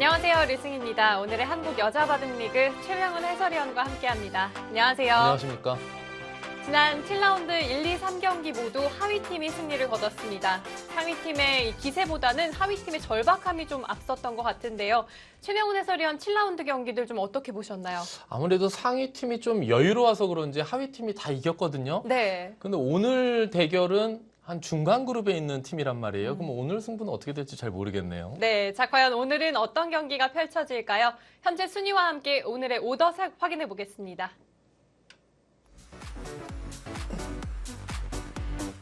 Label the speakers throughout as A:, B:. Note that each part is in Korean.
A: 안녕하세요. 류승입니다. 오늘의 한국 여자바둑리그 최명훈 해설위원과 함께합니다. 안녕하세요.
B: 안녕하십니까.
A: 지난 7라운드 1, 2, 3경기 모두 하위팀이 승리를 거뒀습니다. 상위팀의 기세보다는 하위팀의 절박함이 좀 앞섰던 것 같은데요. 최명훈 해설위원 7라운드 경기들 좀 어떻게 보셨나요?
B: 아무래도 상위팀이 좀 여유로워서 그런지 하위팀이 다 이겼거든요.
A: 네.
B: 근데 오늘 대결은 한 중간 그룹에 있는 팀이란 말이에요. 그럼 오늘 승부는 어떻게 될지 잘 모르겠네요.
A: 네, 자 과연 오늘은 어떤 경기가 펼쳐질까요? 현재 순위와 함께 오늘의 오더 확인해 보겠습니다.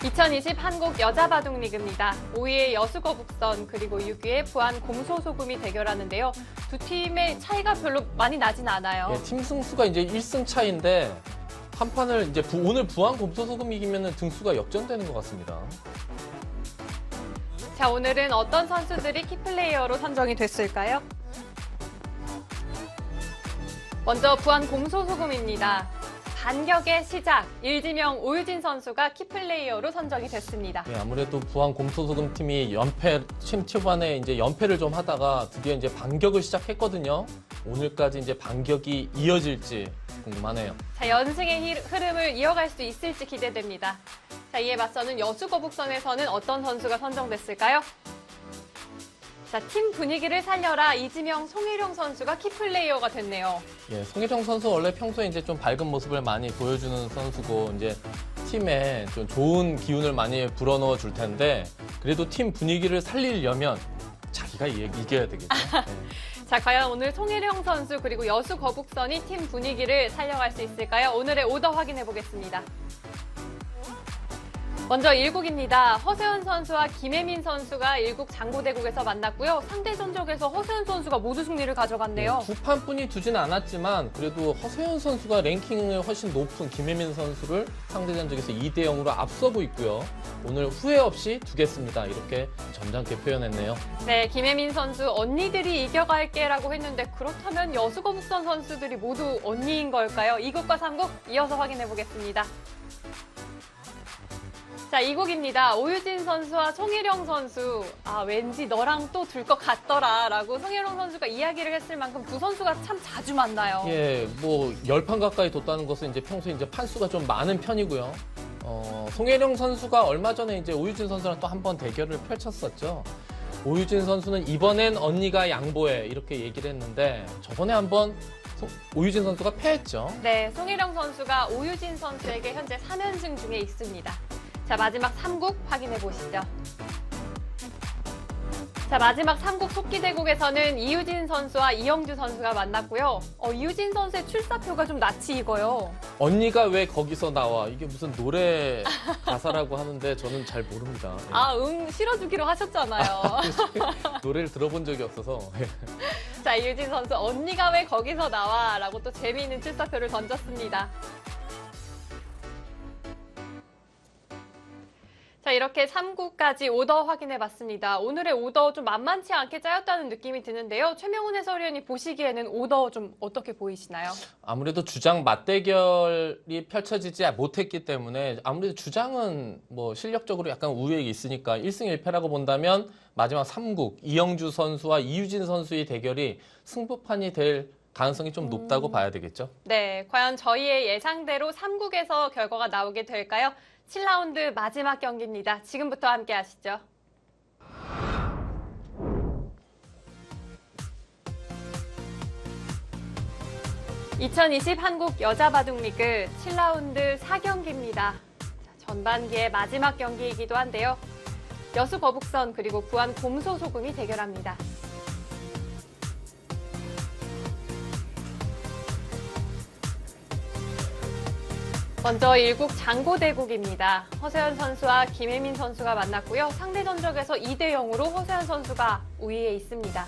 A: 2020 한국 여자바둑리그입니다. 5위의 여수거북선 그리고 6위의 부안 곰소소금이 대결하는데요. 두 팀의 차이가 별로 많이 나진 않아요.
B: 네, 팀 승수가 이제 1승 차인데 한 판을 이제 오늘 부안 곰소소금이 이기면 등수가 역전되는 것 같습니다.
A: 자, 오늘은 어떤 선수들이 키플레이어로 선정이 됐을까요? 먼저 부안 곰소소금입니다. 반격의 시작, 일지명 오유진 선수가 키플레이어로 선정이 됐습니다.
B: 네, 아무래도 부안 곰소소금 팀이 팀 초반에 이제 연패를 좀 하다가 드디어 이제 반격을 시작했거든요. 오늘까지 이제 반격이 이어질지 궁금하네요.
A: 자, 연승의 흐름을 이어갈 수 있을지 기대됩니다. 자, 이에 맞서는 여수거북선에서는 어떤 선수가 선정됐을까요? 자, 팀 분위기를 살려라 이지명, 송혜령 선수가 키플레이어가 됐네요.
B: 예, 송혜령 선수 원래 평소에 이제 좀 밝은 모습을 많이 보여주는 선수고 이제 팀에 좀 좋은 기운을 많이 불어넣어 줄 텐데 그래도 팀 분위기를 살리려면 자기가 이겨야 되겠죠. 네.
A: 자, 과연 오늘 송혜령 선수 그리고 여수 거북선이 팀 분위기를 살려갈 수 있을까요? 오늘의 오더 확인해 보겠습니다. 먼저 1국입니다. 허세현 선수와 김혜민 선수가 1국 장고대국에서 만났고요. 상대 전적에서 허세현 선수가 모두 승리를 가져갔네요.
B: 두 판뿐이 두진 않았지만 그래도 허세현 선수가 랭킹을 훨씬 높은 김혜민 선수를 상대 전적에서 2대 0으로 앞서고 있고요. 오늘 후회 없이 두겠습니다. 이렇게 점잖게 표현했네요.
A: 네, 김혜민 선수 언니들이 이겨갈게라고 했는데 그렇다면 여수거북선 선수들이 모두 언니인 걸까요? 2국과 3국 이어서 확인해 보겠습니다. 자, 2국입니다. 오유진 선수와 송혜령 선수. 아, 왠지 너랑 또 둘 것 같더라 라고 송혜령 선수가 이야기를 했을 만큼 두 선수가 참 자주 만나요.
B: 예, 뭐 10판 가까이 뒀다는 것은 이제 평소에 이제 판수가 좀 많은 편이고요. 송혜령 선수가 얼마 전에 이제 오유진 선수랑 또 한 번 대결을 펼쳤었죠. 오유진 선수는 이번엔 언니가 양보해 이렇게 얘기를 했는데 저번에 한번 오유진 선수가 패했죠.
A: 네, 송혜령 선수가 오유진 선수에게 현재 3연승 중에 있습니다. 자, 마지막 3국 확인해 보시죠. 자, 마지막 3국 속기대국에서는 이유진 선수와 이영주 선수가 만났고요. 이유진 선수의 출사표가 좀 낯이 익어요.
B: 언니가 왜 거기서 나와? 이게 무슨 노래 가사라고 하는데 저는 잘 모릅니다. 예.
A: 아, 실어주기로 하셨잖아요.
B: 노래를 들어본 적이 없어서.
A: 자, 이유진 선수 언니가 왜 거기서 나와? 라고 또 재미있는 출사표를 던졌습니다. 자, 이렇게 3구까지 오더 확인해봤습니다. 오늘의 오더 좀 만만치 않게 짜였다는 느낌이 드는데요. 최명훈 해설위원이 보시기에는 오더 좀 어떻게 보이시나요?
B: 아무래도 주장 맞대결이 펼쳐지지 못했기 때문에 아무래도 주장은 뭐 실력적으로 약간 우위에 있으니까 1승 1패라고 본다면 마지막 3국 이영주 선수와 이유진 선수의 대결이 승부판이 될 가능성이 좀 높다고 봐야 되겠죠?
A: 네, 과연 저희의 예상대로 3국에서 결과가 나오게 될까요? 7라운드 마지막 경기입니다. 지금부터 함께 하시죠. (2020) 한국 여자바둑리그 7라운드 4경기입니다. 전반기의 마지막 경기이기도 한데요. 여수 거북선 그리고 부안 곰소소금이 대결합니다. 먼저 1국 장고대국입니다. 허세현 선수와 김혜민 선수가 만났고요. 상대 전적에서 2대 0으로 허세현 선수가 우위에 있습니다.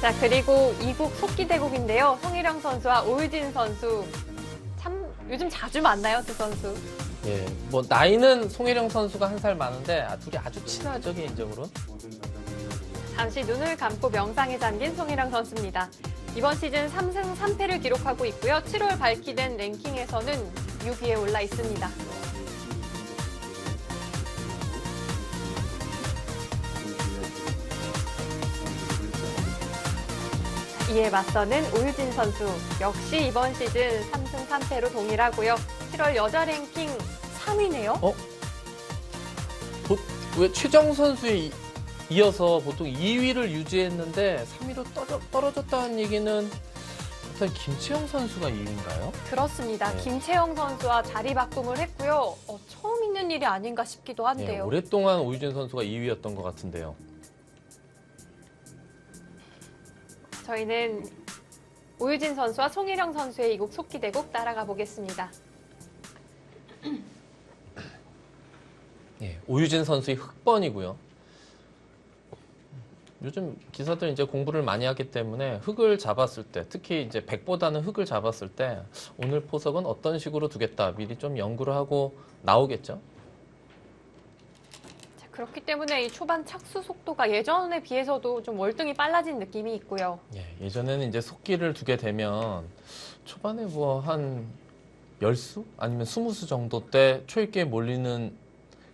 A: 자, 그리고 2국 속기대국인데요. 송혜령 선수와 오유진 선수. 참 요즘 자주 만나요, 두 선수.
B: 예, 뭐 나이는 송혜령 선수가 한 살 많은데 둘이 아주 친하죠, 개인적으로.
A: 잠시 눈을 감고 명상에 잠긴 송혜령 선수입니다. 이번 시즌 3승 3패를 기록하고 있고요. 7월 발기된 랭킹에서는 6위에 올라 있습니다. 이에 맞서는 오유진 선수. 역시 이번 시즌 3승 3패로 동일하고요. 7월 여자 랭킹 3위네요.
B: 왜 최정 선수에 이어서 보통 2위를 유지했는데 3위로 떨어졌다는 얘기는 일단 김채영 선수가 2위인가요?
A: 그렇습니다.
B: 네.
A: 김채영 선수와 자리 바꿈을 했고요. 처음 있는 일이 아닌가 싶기도
B: 네,
A: 한데요.
B: 오랫동안 오유진 선수가 2위였던 것 같은데요.
A: 저희는 오유진 선수와 송혜령 선수의 이곡 속기대곡 따라가 보겠습니다.
B: 예, 오유진 선수의 흑번이고요. 요즘 기사들 이제 공부를 많이 하기 때문에 흑을 잡았을 때, 특히 이제 백보다는 흑을 잡았을 때 오늘 포석은 어떤 식으로 두겠다 미리 좀 연구를 하고 나오겠죠.
A: 자, 그렇기 때문에 이 초반 착수 속도가 예전에 비해서도 좀 월등히 빨라진 느낌이 있고요.
B: 예, 예전에는 이제 속기를 두게 되면 초반에 뭐 한 10수 아니면 20수 정도 때 초입기에 몰리는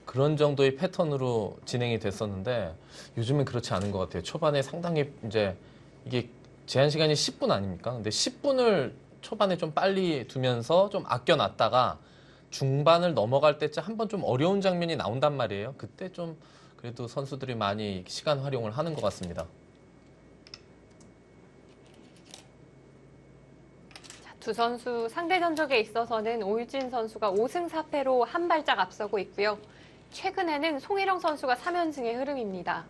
B: 그런 정도의 패턴으로 진행이 됐었는데 요즘은 그렇지 않은 것 같아요. 초반에 상당히 이제 이게 제한 시간이 10분 아닙니까? 근데 10분을 초반에 좀 빨리 두면서 좀 아껴놨다가 중반을 넘어갈 때쯤 한번 좀 어려운 장면이 나온단 말이에요. 그때 좀 그래도 선수들이 많이 시간 활용을 하는 것 같습니다.
A: 두 선수 상대 전적에 있어서는 오유진 선수가 5승 4패로 한 발짝 앞서고 있고요. 최근에는 송혜령 선수가 3연승의 흐름입니다.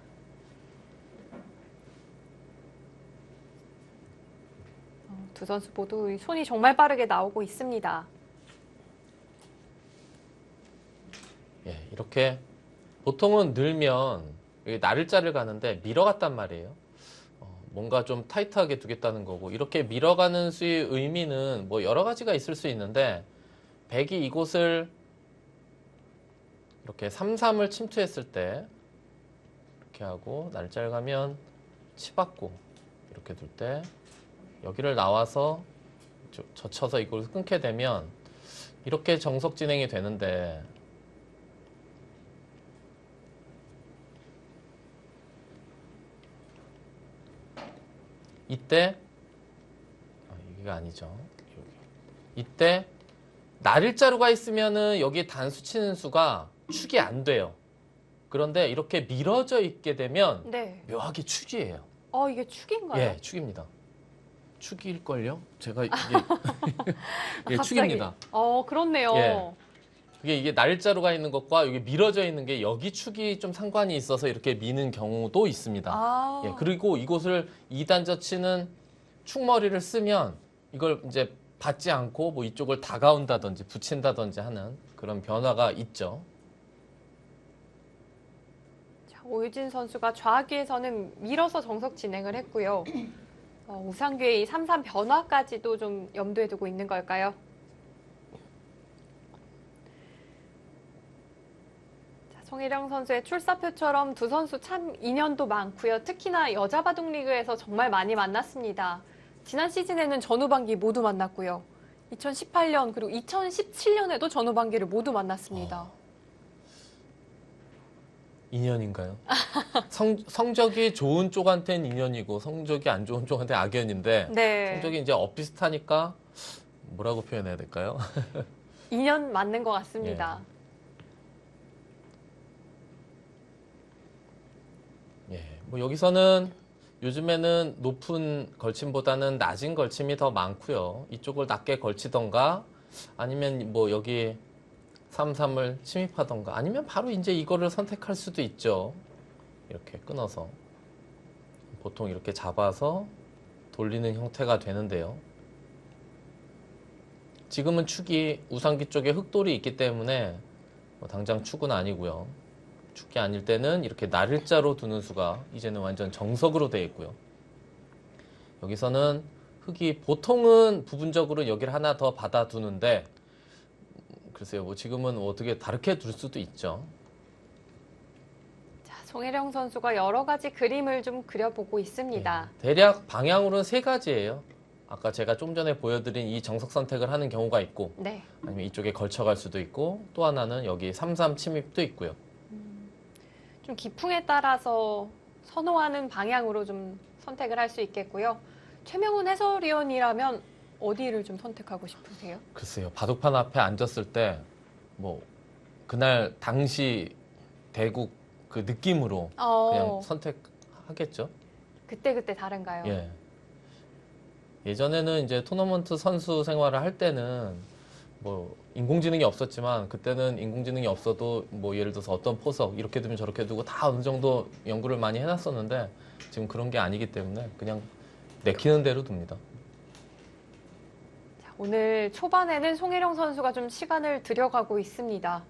A: 두 선수 모두 손이 정말 빠르게 나오고 있습니다.
B: 예, 이렇게 보통은 늘면 나를자를 가는데 밀어갔단 말이에요. 뭔가 좀 타이트하게 두겠다는 거고 이렇게 밀어가는 수의 의미는 뭐 여러 가지가 있을 수 있는데 백이 이곳을 이렇게 3-3을 침투했을 때 이렇게 하고 날짜를 가면 치받고 이렇게 둘 때 여기를 나와서 젖혀서 이걸 끊게 되면 이렇게 정석 진행이 되는데 이때 이게가 아니죠. 이때 날일자루가 있으면은 여기 단수 치는 수가 축이 안 돼요. 그런데 이렇게 밀어져 있게 되면
A: 네.
B: 묘하게 축이에요.
A: 이게 축인가요?
B: 예, 축입니다. 축일걸요? 제가 이게 예,
A: 갑자기.
B: 축입니다.
A: 그렇네요.
B: 예. 이게 날자루가 있는 것과 여기 밀어져 있는 게 여기 축이 좀 상관이 있어서 이렇게 미는 경우도 있습니다. 예, 그리고 이곳을 2단저 치는 축머리를 쓰면 이걸 이제 받지 않고 뭐 이쪽을 다가온다든지 붙인다든지 하는 그런 변화가 있죠.
A: 자, 오유진 선수가 좌기에서는 밀어서 정석 진행을 했고요. 우상규의 이 3-3 변화까지도 좀 염두에 두고 있는 걸까요? 자, 송혜령 선수의 출사표처럼 두 선수 참 인연도 많고요. 특히나 여자 바둑 리그에서 정말 많이 만났습니다. 지난 시즌에는 전후반기 모두 만났고요. 2018년 그리고 2017년에도 전후반기를 모두 만났습니다.
B: 인연인가요? 성적이 좋은 쪽한테는 인연이고 성적이 안 좋은 쪽한테 악연인데
A: 네.
B: 성적이 이제 엇비슷하니까 뭐라고 표현해야 될까요?
A: 인연 맞는 것 같습니다.
B: 예, 뭐 여기서는 요즘에는 높은 걸침보다는 낮은 걸침이 더 많고요. 이쪽을 낮게 걸치던가 아니면 뭐 여기 3-3을 침입하던가 아니면 바로 이제 이거를 선택할 수도 있죠. 이렇게 끊어서 보통 이렇게 잡아서 돌리는 형태가 되는데요. 지금은 축이 우상기 쪽에 흑돌이 있기 때문에 뭐 당장 축은 아니고요. 축이 아닐 때는 이렇게 날일자로 두는 수가 이제는 완전 정석으로 되어 있고요. 여기서는 흑이 보통은 부분적으로 여기를 하나 더 받아두는데 글쎄요, 뭐 지금은 어떻게 다르게 둘 수도 있죠.
A: 자, 송혜령 선수가 여러 가지 그림을 좀 그려보고 있습니다.
B: 대략 방향으로는 세 가지예요. 아까 제가 좀 전에 보여드린 이 정석 선택을 하는 경우가 있고
A: 네.
B: 아니면 이쪽에 걸쳐갈 수도 있고 또 하나는 여기 3-3 침입도 있고요.
A: 좀 기풍에 따라서 선호하는 방향으로 좀 선택을 할 수 있겠고요. 최명훈 해설위원이라면 어디를 좀 선택하고 싶으세요?
B: 글쎄요. 바둑판 앞에 앉았을 때 뭐 그날 당시 대국 그 느낌으로 그냥 선택하겠죠.
A: 그때그때 다른가요?
B: 예. 예전에는 이제 토너먼트 선수 생활을 할 때는 뭐 인공지능이 없었지만 그때는 인공지능이 없어도 뭐 예를 들어서 어떤 포석 이렇게 두면 저렇게 두고 다 어느 정도 연구를 많이 해놨었는데 지금 그런 게 아니기 때문에 그냥 내키는 대로 둡니다.
A: 자, 오늘 초반에는 송혜령 선수가 좀 시간을 들여가고 있습니다.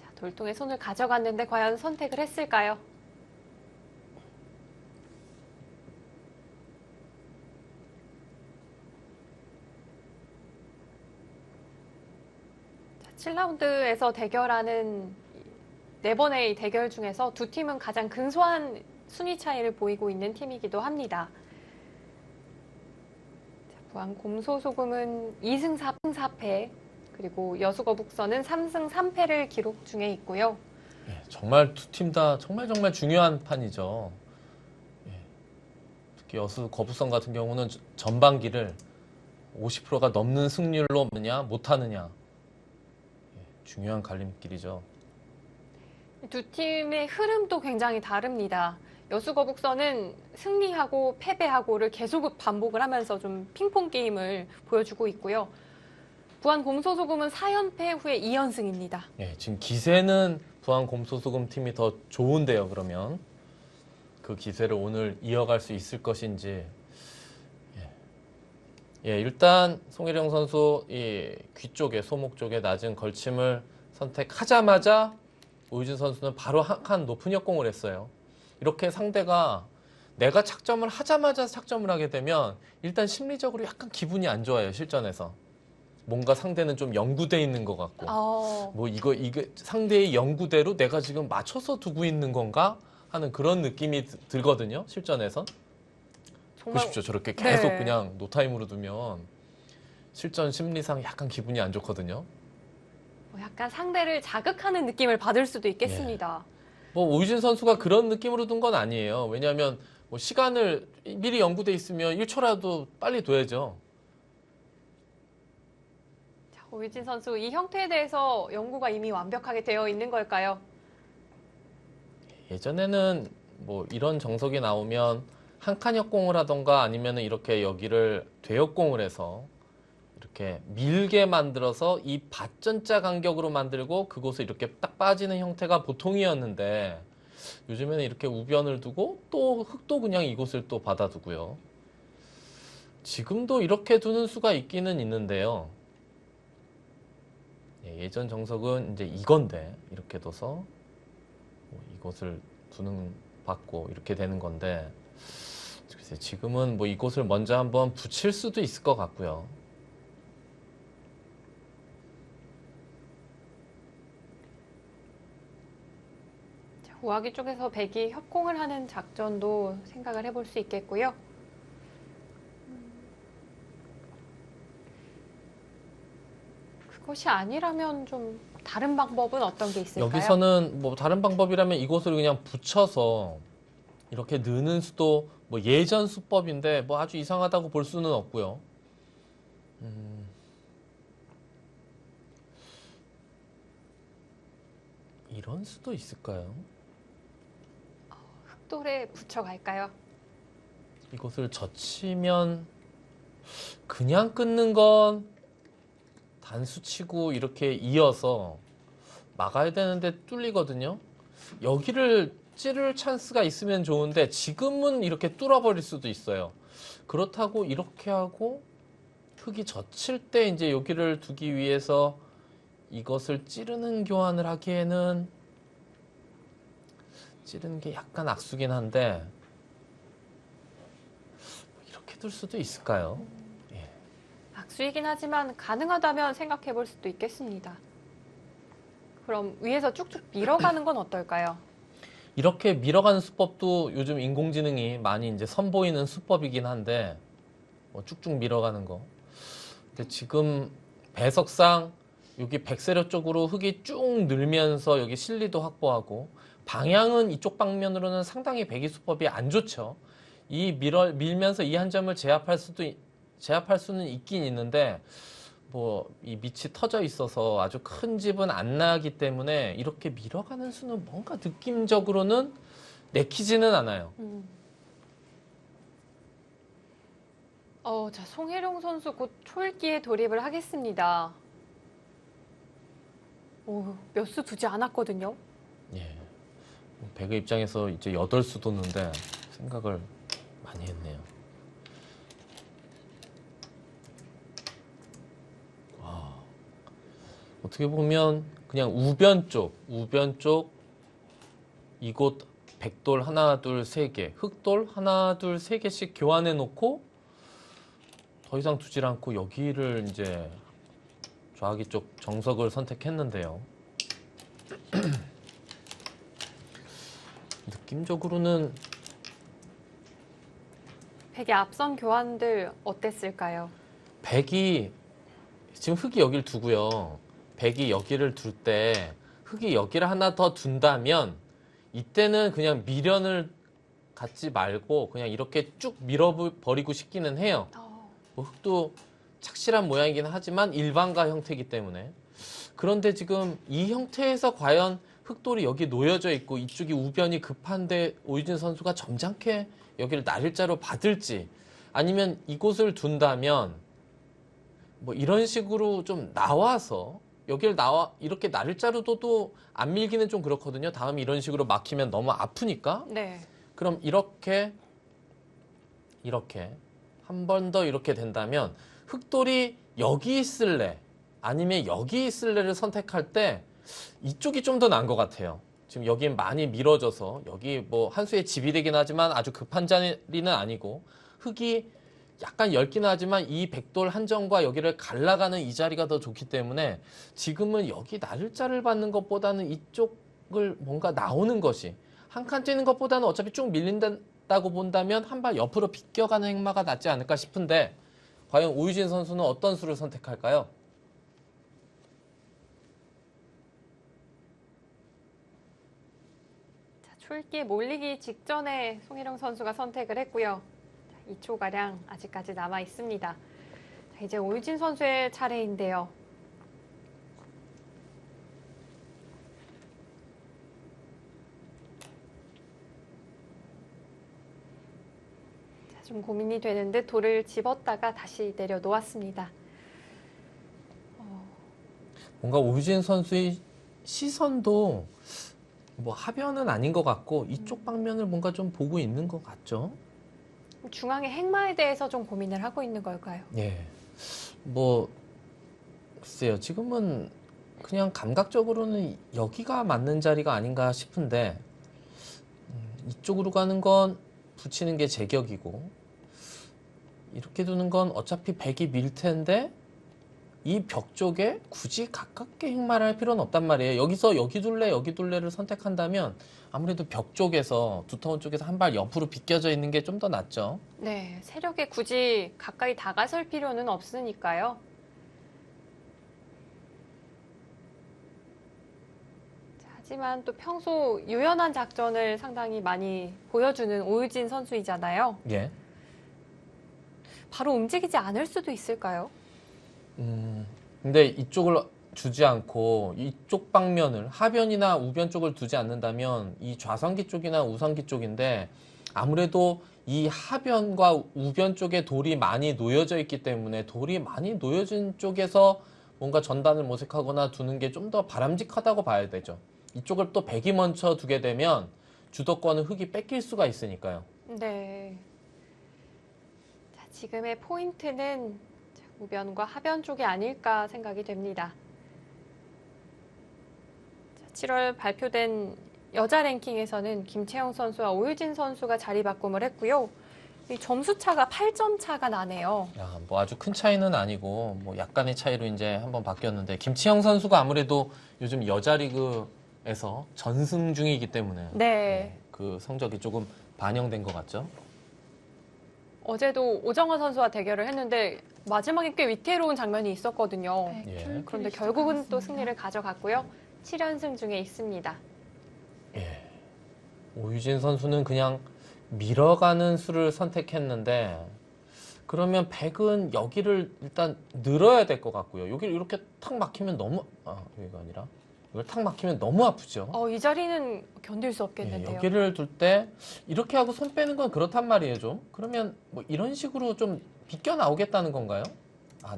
A: 자, 돌통에 손을 가져갔는데 과연 선택을 했을까요? 자, 7라운드에서 대결하는 네 번의 대결 중에서 두 팀은 가장 근소한 순위 차이를 보이고 있는 팀이기도 합니다. 자, 부안 곰소소금은 2승 4승 4패, 그리고 여수거북선은 3승 3패를 기록 중에 있고요.
B: 예, 정말 두 팀 다 정말 중요한 판이죠. 예, 특히 여수 거북선 같은 경우는 전반기를 50%가 넘는 승률로 하느냐 못하느냐 중요한 갈림길이죠.
A: 두 팀의 흐름도 굉장히 다릅니다. 여수거북선은 승리하고 패배하고를 계속 반복을 하면서 좀 핑퐁 게임을 보여주고 있고요. 부안 곰소소금은 4연패 후에 2연승입니다.
B: 예, 지금 기세는 부안 곰소소금 팀이 더 좋은데요. 그러면 그 기세를 오늘 이어갈 수 있을 것인지. 예, 일단 송혜령 선수 이 귀 쪽에 소목 쪽에 낮은 걸침을 선택하자마자 오유진 선수는 바로 한 칸 높은 역공을 했어요. 이렇게 상대가 내가 착점을 하자마자 착점을 하게 되면 일단 심리적으로 약간 기분이 안 좋아요. 실전에서. 뭔가 상대는 좀 연구돼 있는 것 같고 뭐 이게 상대의 연구대로 내가 지금 맞춰서 두고 있는 건가 하는 그런 느낌이 들거든요. 실전에선.
A: 정말
B: 보십시오. 저렇게 계속
A: 네.
B: 그냥 노타임으로 두면 실전 심리상 약간 기분이 안 좋거든요.
A: 약간 상대를 자극하는 느낌을 받을 수도 있겠습니다.
B: 뭐 오유진 선수가 그런 느낌으로 둔 건 아니에요. 왜냐하면 뭐 시간을 미리 연구돼 있으면 1초라도 빨리 둬야죠.
A: 자, 오유진 선수 이 형태에 대해서 연구가 이미 완벽하게 되어 있는 걸까요?
B: 예전에는 뭐 이런 정석이 나오면 한 칸 역공을 하던가 아니면 이렇게 여기를 되역공을 해서 이렇게 밀게 만들어서 이 밭전자 간격으로 만들고 그곳을 이렇게 딱 빠지는 형태가 보통이었는데 요즘에는 이렇게 우변을 두고 또 흙도 그냥 이곳을 또 받아두고요. 지금도 이렇게 두는 수가 있기는 있는데요. 예전 정석은 이제 이건데 이렇게 둬서 이곳을 두는 받고 이렇게 되는 건데 글쎄 지금은 뭐 이곳을 먼저 한번 붙일 수도 있을 것 같고요.
A: 우아기 쪽에서 백이 협공을 하는 작전도 생각을 해볼 수 있겠고요. 그것이 아니라면 좀 다른 방법은 어떤 게 있을까요?
B: 여기서는 뭐 다른 방법이라면 이곳을 그냥 붙여서 이렇게 넣는 수도 뭐 예전 수법인데 뭐 아주 이상하다고 볼 수는 없고요. 이런 수도 있을까요?
A: 흑돌에 붙여갈까요?
B: 이곳을 젖히면 그냥 끊는 건 단수치고 이렇게 이어서 막아야 되는데 뚫리거든요. 여기를 찌를 찬스가 있으면 좋은데 지금은 이렇게 뚫어버릴 수도 있어요. 그렇다고 이렇게 하고 흙이 젖힐 때 이제 여기를 두기 위해서 이것을 찌르는 교환을 하기에는 찌르는 게 약간 악수긴 한데 이렇게 둘 수도 있을까요?
A: 악수이긴 하지만 가능하다면 생각해 볼 수도 있겠습니다. 그럼 위에서 쭉쭉 밀어가는 건 어떨까요?
B: 이렇게 밀어가는 수법도 요즘 인공지능이 많이 이제 선보이는 수법이긴 한데, 뭐 쭉쭉 밀어가는 거. 근데 지금 배석상 여기 백세로 쪽으로 흙이 쭉 늘면서 여기 실리도 확보하고, 방향은 이쪽 방면으로는 상당히 배기 수법이 안 좋죠. 밀면서 이 한 점을 제압할 수는 있긴 있는데, 뭐 이 밑이 터져 있어서 아주 큰 집은 안 나기 때문에 이렇게 밀어가는 수는 뭔가 느낌적으로는 내키지는 않아요.
A: 자, 송혜룡 선수 곧 초읽기에 돌입을 하겠습니다. 몇 수 두지 않았거든요.
B: 예. 배그 입장에서 이제 8수 뒀는데 생각을 많이 했네요. 와. 어떻게 보면 그냥 우변 쪽 이곳 백돌 하나, 둘, 세 개, 흑돌 하나, 둘, 세 개씩 교환해 놓고 더 이상 두질 않고 여기를 이제 좌하기 쪽 정석을 선택했는데요. 느낌적으로는
A: 백의 앞선 교환들 어땠을까요?
B: 백이 지금 흑이 여기를 두고요. 백이 여기를 둘 때 흑이 여기를 하나 더 둔다면 이때는 그냥 미련을 갖지 말고 그냥 이렇게 쭉 밀어버리고 싶기는 해요. 뭐 흑도 착실한 모양이긴 하지만 일반가 형태이기 때문에. 그런데 지금 이 형태에서 과연 흑돌이 여기 놓여져 있고 이쪽이 우변이 급한데 오유진 선수가 점잖게 여기를 날일자로 받을지, 아니면 이곳을 둔다면 뭐 이런 식으로 좀 나와서 여기를 이렇게 날일자로 둬도 안 밀기는 좀 그렇거든요. 다음에 이런 식으로 막히면 너무 아프니까.
A: 네.
B: 그럼 이렇게 한 번 더 이렇게 된다면 흑돌이 여기 있을래 아니면 여기 있을래를 선택할 때 이쪽이 좀 더 나은 것 같아요. 지금 여기 많이 밀어져서 여기 뭐 한 수의 집이 되긴 하지만 아주 급한 자리는 아니고, 흑이 약간 엷기는 하지만 이 백돌 한정과 여기를 갈라가는 이 자리가 더 좋기 때문에 지금은 여기 날짜를 받는 것보다는 이쪽을 뭔가 나오는 것이, 한 칸 뛰는 것보다는 어차피 쭉 밀린다고 본다면 한 발 옆으로 비껴가는 행마가 낫지 않을까 싶은데, 과연 오유진 선수는 어떤 수를 선택할까요?
A: 초읽기에 몰리기 직전에 송혜령 선수가 선택을 했고요. 2초가량 아직까지 남아 있습니다. 자, 이제 오유진 선수의 차례인데요. 자, 좀 고민이 되는데 돌을 집었다가 다시 내려놓았습니다.
B: 뭔가 오유진 선수의 시선도 뭐 하변은 아닌 것 같고 이쪽 방면을 뭔가 좀 보고 있는 것 같죠?
A: 중앙의 행마에 대해서 좀 고민을 하고 있는 걸까요?
B: 예. 뭐 글쎄요. 지금은 그냥 감각적으로는 여기가 맞는 자리가 아닌가 싶은데, 이쪽으로 가는 건 붙이는 게 제격이고, 이렇게 두는 건 어차피 백이 밀 텐데 이 벽 쪽에 굳이 가깝게 행마를 할 필요는 없단 말이에요. 여기서 여기 둘레를 선택한다면 아무래도 벽 쪽에서, 두터운 쪽에서 한 발 옆으로 비껴져 있는 게 좀 더 낫죠.
A: 네, 세력에 굳이 가까이 다가설 필요는 없으니까요. 자, 하지만 또 평소 유연한 작전을 상당히 많이 보여주는 오유진 선수이잖아요.
B: 예.
A: 바로 움직이지 않을 수도 있을까요?
B: 근데 이쪽을 주지 않고 이쪽 방면을, 하변이나 우변 쪽을 두지 않는다면 이 좌상기 쪽이나 우상기 쪽인데, 아무래도 이 하변과 우변 쪽에 돌이 많이 놓여져 있기 때문에 돌이 많이 놓여진 쪽에서 뭔가 전단을 모색하거나 두는 게 좀 더 바람직하다고 봐야 되죠. 이쪽을 또 백이 먼저 두게 되면 주도권을 흑이 뺏길 수가 있으니까요.
A: 네. 자, 지금의 포인트는 우변과 하변 쪽이 아닐까 생각이 됩니다. 7월 발표된 여자 랭킹에서는 김채영 선수와 오유진 선수가 자리 바꿈을 했고요. 이 점수 차가 8점 차가 나네요.
B: 야, 뭐 아주 큰 차이는 아니고 뭐 약간의 차이로 이제 한번 바뀌었는데, 김치영 선수가 아무래도 요즘 여자 리그 에서 전승 중이기 때문에
A: 네.
B: 그 성적이 조금 반영된 것 같죠.
A: 어제도 오정환 선수와 대결을 했는데 마지막에 꽤 위태로운 장면이 있었거든요.
B: 예.
A: 그런데 결국은 또 승리를 가져갔고요. 7연승 중에 있습니다.
B: 예. 오유진 선수는 그냥 밀어가는 수를 선택했는데 그러면 백은 여기를 일단 늘어야 될 것 같고요. 여기를 이렇게 탁 막히면 너무 여기가 아니라 이걸 탁 막히면 너무 아프죠.
A: 이 자리는 견딜 수
B: 예,
A: 없겠는데요.
B: 여기를 둘 때 이렇게 하고 손 빼는 건 그렇단 말이에요. 좀 그러면 뭐 이런 식으로 좀 비껴 나오겠다는 건가요?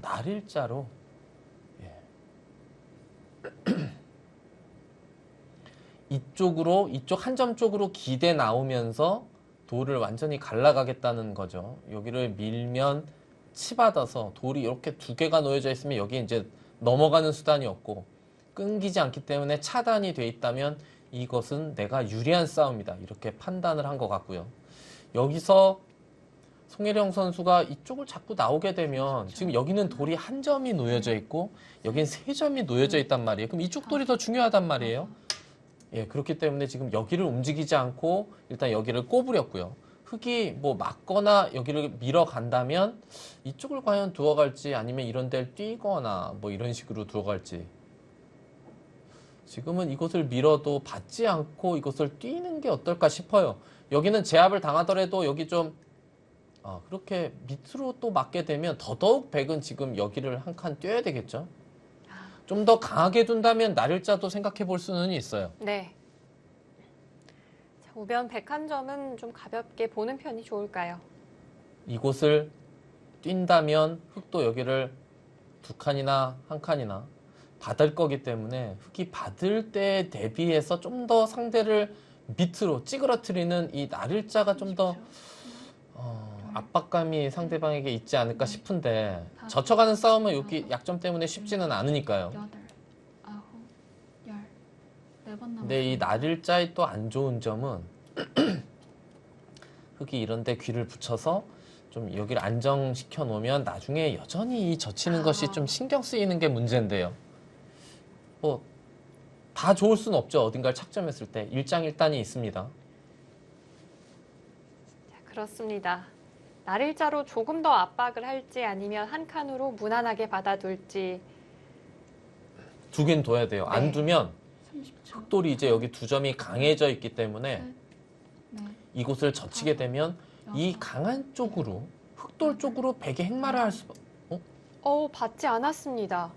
B: 날일자로. 예. 이쪽 한 점 쪽으로 기대 나오면서 돌을 완전히 갈라가겠다는 거죠. 여기를 밀면 치받아서 돌이 이렇게 두 개가 놓여져 있으면 여기 이제 넘어가는 수단이 없고 끊기지 않기 때문에 차단이 돼 있다면 이것은 내가 유리한 싸움이다. 이렇게 판단을 한 것 같고요. 여기서 송혜령 선수가 이쪽을 자꾸 나오게 되면 지금 여기는 돌이 한 점이 놓여져 있고 여긴 세 점이 놓여져 있단 말이에요. 그럼 이쪽 돌이 더 중요하단 말이에요. 예, 그렇기 때문에 지금 여기를 움직이지 않고 일단 여기를 꼬부렸고요. 흙이 뭐 막거나 여기를 밀어간다면 이쪽을 과연 두어갈지 아니면 이런 데를 뛰거나 뭐 이런 식으로 두어갈지. 지금은 이것을 밀어도 받지 않고 이것을 뛰는 게 어떨까 싶어요. 여기는 제압을 당하더라도 여기 좀 그렇게 밑으로 또 맞게 되면 더더욱 백은 지금 여기를 한 칸 뛰어야 되겠죠. 좀 더 강하게 둔다면 날일자도 생각해 볼 수는 있어요.
A: 네. 자, 우변 101점은 좀 가볍게 보는 편이 좋을까요?
B: 이곳을 뛴다면 흙도 여기를 두 칸이나 한 칸이나 받을 거기 때문에 흙이 받을 때 대비해서 좀 더 상대를 밑으로 찌그러뜨리는 이 날일자가 좀 더 압박감이 상대방에게 있지 않을까 싶은데 젖혀가는 싸움은 여기 약점 때문에 쉽지는 않으니까요.
C: 8, 9, 10, 4번 남았어요.
B: 근데 이 날일자의 또 안 좋은 점은 흙이 이런데 귀를 붙여서 좀 여기를 안정시켜 놓으면 나중에 여전히 이 젖히는 것이 좀 신경 쓰이는 게 문제인데요. 뭐 다 좋을 수는 없죠. 어딘가를 착점했을 때 일장일단이 있습니다.
A: 자, 그렇습니다. 날일자로 조금 더 압박을 할지 아니면 한 칸으로 무난하게 받아둘지.
B: 두긴 둬야 돼요. 안
A: 네.
B: 두면
C: 30초.
B: 흑돌이 이제 여기 두 점이 강해져 있기 때문에
C: 네.
B: 이곳을 젖히게 되면 이 강한 쪽으로 흑돌 쪽으로 백의 행마를 할 수.
A: 받지 않았습니다.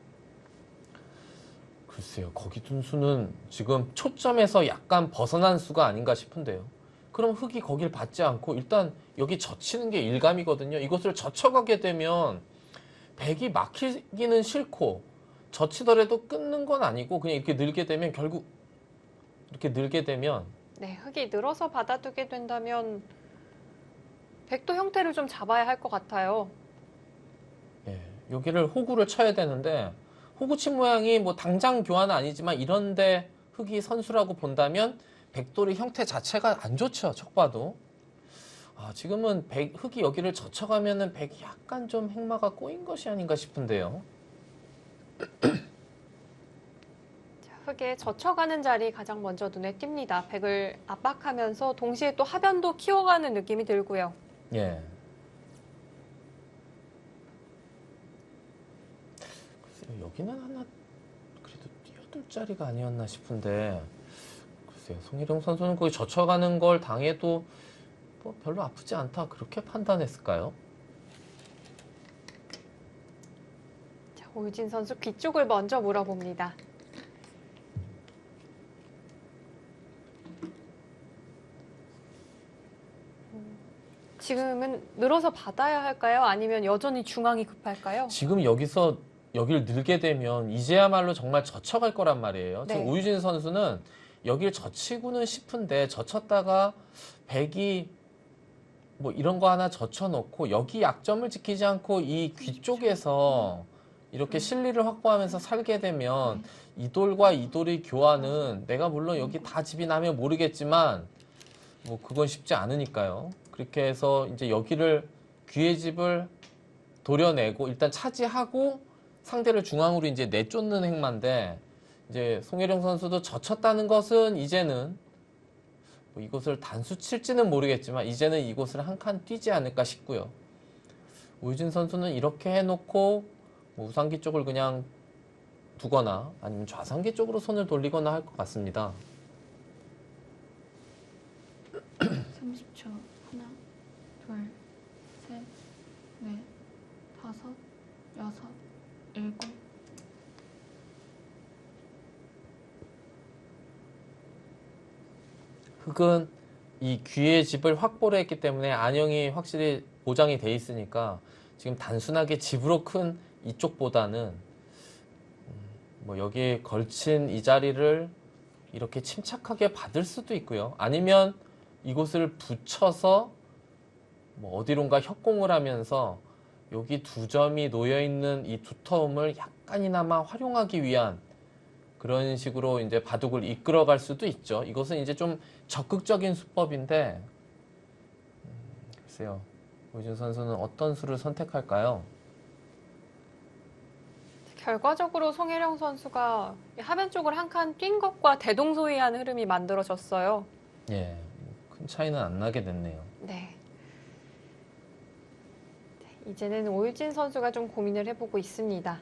B: 글쎄요. 거기 둔 수는 지금 초점에서 약간 벗어난 수가 아닌가 싶은데요. 그럼 흙이 거길 받지 않고 일단 여기 젖히는 게 일감이거든요. 이것을 젖혀가게 되면 백이 막히기는 싫고 젖히더라도 끊는 건 아니고 그냥 이렇게 늘게 되면 결국 이렇게 늘게 되면
A: 네, 흙이 늘어서 받아두게 된다면 백도 형태를 좀 잡아야 할 것 같아요.
B: 예, 여기를 호구를 쳐야 되는데 호구친 모양이 뭐 당장 교환은 아니지만 이런데 흙이 선수라고 본다면 백돌의 형태 자체가 안 좋죠. 척 봐도. 지금은 흙이 여기를 젖혀가면은 백이 약간 좀 행마가 꼬인 것이 아닌가 싶은데요.
A: 자, 흙에 젖혀가는 자리 가장 먼저 눈에 띕니다. 백을 압박하면서 동시에 또 하변도 키워가는 느낌이 들고요.
B: 예. 글쎄요, 여기는 하나 그래도 뛰어들 자리가 아니었나 싶은데 글쎄요, 송혜령 선수는 거기 젖혀가는 걸 당해도 뭐 별로 아프지 않다 그렇게 판단했을까요?
A: 자, 오유진 선수 귀 쪽을 먼저 물어봅니다. 지금은 늘어서 받아야 할까요? 아니면 여전히 중앙이 급할까요?
B: 지금 여기서 여기를 늘게 되면 이제야말로 정말 젖혀갈 거란 말이에요.
A: 네.
B: 지금 오유진 선수는 여기를 젖히고는 싶은데 젖혔다가 백이 뭐 이런 거 하나 젖혀놓고 여기 약점을 지키지 않고 이 귀 쪽에서 이렇게 실리를 확보하면서 살게 되면 이 돌과 이 돌의 교환은 내가 물론 여기 다 집이 나면 모르겠지만 뭐 그건 쉽지 않으니까요. 그렇게 해서 이제 여기를 귀의 집을 도려내고 일단 차지하고 상대를 중앙으로 이제 내쫓는 행마인데 이제 송혜령 선수도 젖혔다는 것은 이제는 뭐 이곳을 단수 칠지는 모르겠지만 이제는 이곳을 한 칸 뛰지 않을까 싶고요. 오유진 선수는 이렇게 해놓고 뭐 우상기 쪽을 그냥 두거나 아니면 좌상기 쪽으로 손을 돌리거나 할 것 같습니다.
C: 30초. 하나, 둘, 셋, 넷, 다섯, 여섯, 일곱.
B: 흑은 이 귀의 집을 확보를 했기 때문에 안영이 확실히 보장이 돼 있으니까 지금 단순하게 집으로 큰 이쪽보다는 뭐 여기에 걸친 이 자리를 이렇게 침착하게 받을 수도 있고요. 아니면 이곳을 붙여서 뭐 어디론가 협공을 하면서 여기 두 점이 놓여 있는 이 두터움을 약간이나마 활용하기 위한 그런 식으로 이제 바둑을 이끌어갈 수도 있죠. 이것은 이제 좀 적극적인 수법인데 글쎄요. 오유진 선수는 어떤 수를 선택할까요?
A: 결과적으로 송혜령 선수가 하변 쪽을 한 칸 뛴 것과 대동소이한 흐름이 만들어졌어요.
B: 예, 큰 차이는 안 나게 됐네요.
A: 네. 이제는 오유진 선수가 좀 고민을 해보고 있습니다.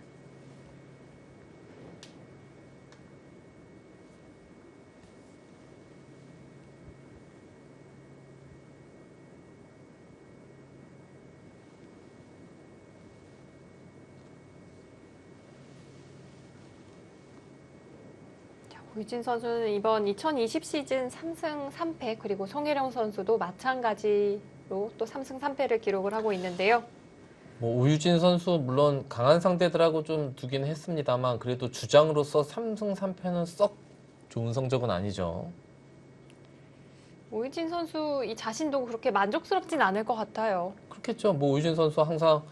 A: 오유진 선수는 이번 2020 시즌 3승 3패 그리고 송혜령 선수도 마찬가지로 또 3승 3패를 기록을 하고 있는데요.
B: 뭐 오유진 선수 물론 강한 상대들하고 좀 두긴 했습니다만 그래도 주장으로서 3승 3패는 썩 좋은 성적은 아니죠.
A: 오유진 선수 이 자신도 그렇게 만족스럽진 않을 것 같아요.
B: 그렇겠죠. 뭐 오유진 선수 항상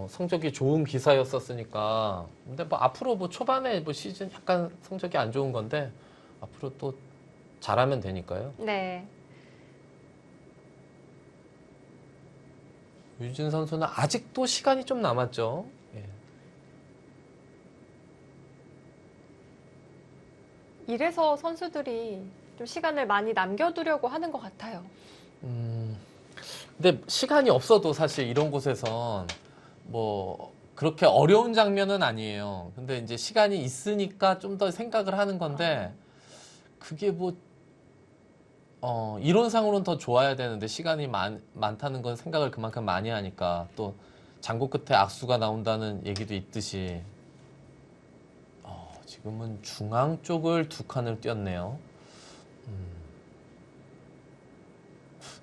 B: 성적이 좋은 기사였었으니까. 근데 뭐 앞으로 뭐 초반에 뭐 시즌 약간 성적이 안 좋은 건데 앞으로 또 잘하면 되니까요.
A: 네.
B: 오유진 선수는 아직도 시간이 좀 남았죠. 예.
A: 이래서 선수들이 좀 시간을 많이 남겨두려고 하는 것 같아요.
B: 근데 시간이 없어도 사실 이런 곳에선 뭐 그렇게 어려운 장면은 아니에요. 근데 이제 시간이 있으니까 좀 더 생각을 하는 건데 그게 뭐 이론상으로는 더 좋아야 되는데 시간이 많다는 건 생각을 그만큼 많이 하니까 또 장고 끝에 악수가 나온다는 얘기도 있듯이 지금은 중앙 쪽을 두 칸을 띄었네요.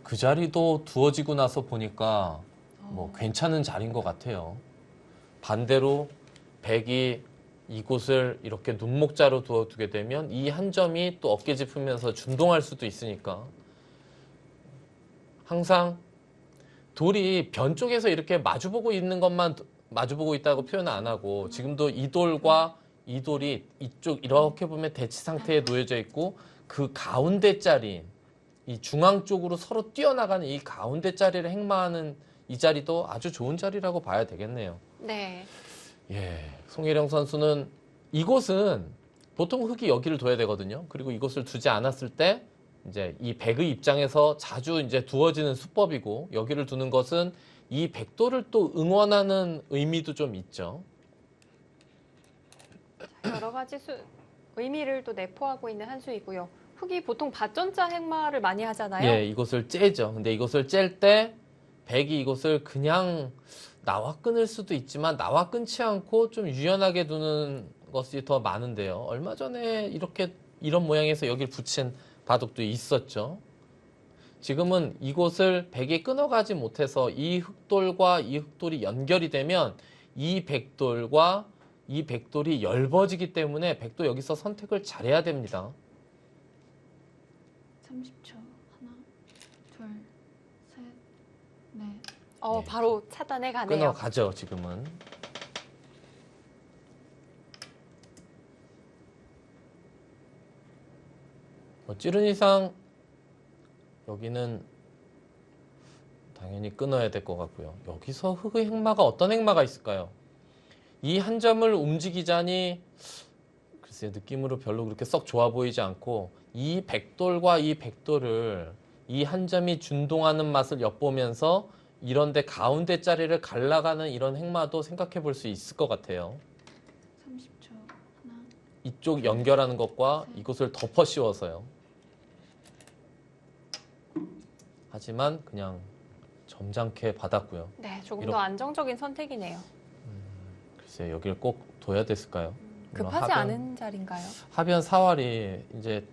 B: 그 자리도 두어지고 나서 보니까 뭐 괜찮은 자리인 것 같아요. 반대로 백이 이곳을 이렇게 눈목자로 두어두게 되면 이 한 점이 또 어깨 짚으면서 준동할 수도 있으니까 항상 돌이 변 쪽에서 이렇게 마주보고 있는 것만 마주보고 있다고 표현 안 하고 지금도 이 돌과 이 돌이 이쪽 이렇게 보면 대치 상태에 놓여져 있고 그 가운데 자리 이 중앙 쪽으로 서로 뛰어나가는 이 가운데 자리를 행마하는 이 자리도 아주 좋은 자리라고 봐야 되겠네요.
A: 네.
B: 예, 송혜령 선수는 이곳은 보통 흑이 여기를 둬야 되거든요. 그리고 이곳을 두지 않았을 때 이제 이 백의 입장에서 자주 이제 두어지는 수법이고 여기를 두는 것은 이 백도를 또 응원하는 의미도 좀 있죠.
A: 여러 가지 의미를 또 내포하고 있는 한 수이고요. 흑이 보통 밭전자 행마를 많이 하잖아요.
B: 예, 이곳을 째죠. 근데 이곳을 짤 때 백이 이곳을 그냥 나와 끊을 수도 있지만 나와 끊지 않고 좀 유연하게 두는 것이 더 많은데요. 얼마 전에 이렇게 이런 모양에서 여기를 붙인 바둑도 있었죠. 지금은 이곳을 백이 끊어가지 못해서 이 흑돌과 이 흑돌이 연결이 되면 이 백돌과 이 백돌이 엷어지기 때문에 백도 여기서 선택을 잘해야 됩니다.
C: 30초. 하나, 둘, 셋, 넷.
B: 네.
A: 바로 차단해 가네요.
B: 끊어가죠, 지금은. 찌른 이상 여기는 당연히 끊어야 될 것 같고요. 여기서 흑의 행마가 어떤 행마가 있을까요? 이 한 점을 움직이자니 글쎄요, 느낌으로 별로 그렇게 썩 좋아 보이지 않고 이 백돌과 이 백돌을 이 한 점이 준동하는 맛을 엿보면서 이런데 가운데 자리를 갈라가는 이런 행마도 생각해 볼 수 있을 것 같아요.
C: 30초. 하나,
B: 이쪽 연결하는 것과 이곳을 덮어 씌워서요. 하지만 그냥 점잖게 받았고요.
A: 네, 조금
B: 이렇게-
A: 더 안정적인 선택이네요.
B: 글쎄요, 여기를 꼭 둬야 됐을까요? 물론
A: 급하지
B: 하변-
A: 않은 자리인가요?
B: 하변 사활이 이제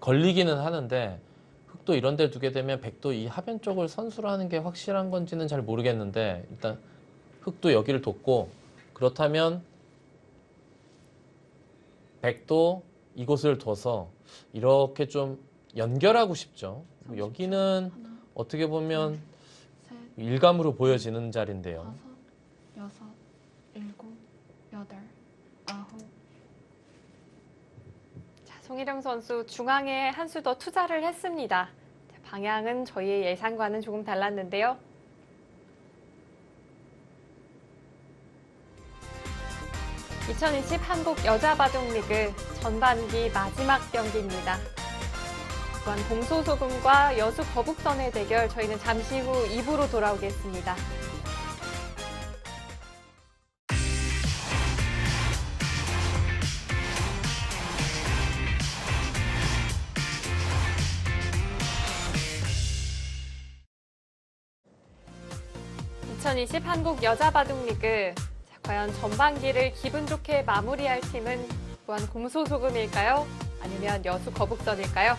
B: 걸리기는 하는데 흑도 이런 데 두게 되면 백도 이 하변 쪽을 선수로 하는 게 확실한 건지는 잘 모르겠는데 일단 흑도 여기를 뒀고 그렇다면 백도 이곳을 둬서 이렇게 좀 연결하고 싶죠. 여기는
C: 하나,
B: 어떻게 보면
C: 셋,
B: 일감으로 보여지는 자리인데요.
C: 다섯, 여섯, 일곱, 여덟, 아홉.
A: 자, 송일영 선수 중앙에 한 수 더 투자를 했습니다. 자, 방향은 저희의 예상과는 조금 달랐는데요. (2020) 한국 여자바둑리그 전반기 마지막 경기입니다. 또한 공소소금과 여수 거북선의 대결 저희는 잠시 후 2부로 돌아오겠습니다. (2020) 한국 여자바둑리그 자, 과연 전반기를 기분 좋게 마무리할 팀은 또한 공소소금일까요? 아니면 여수 거북선일까요?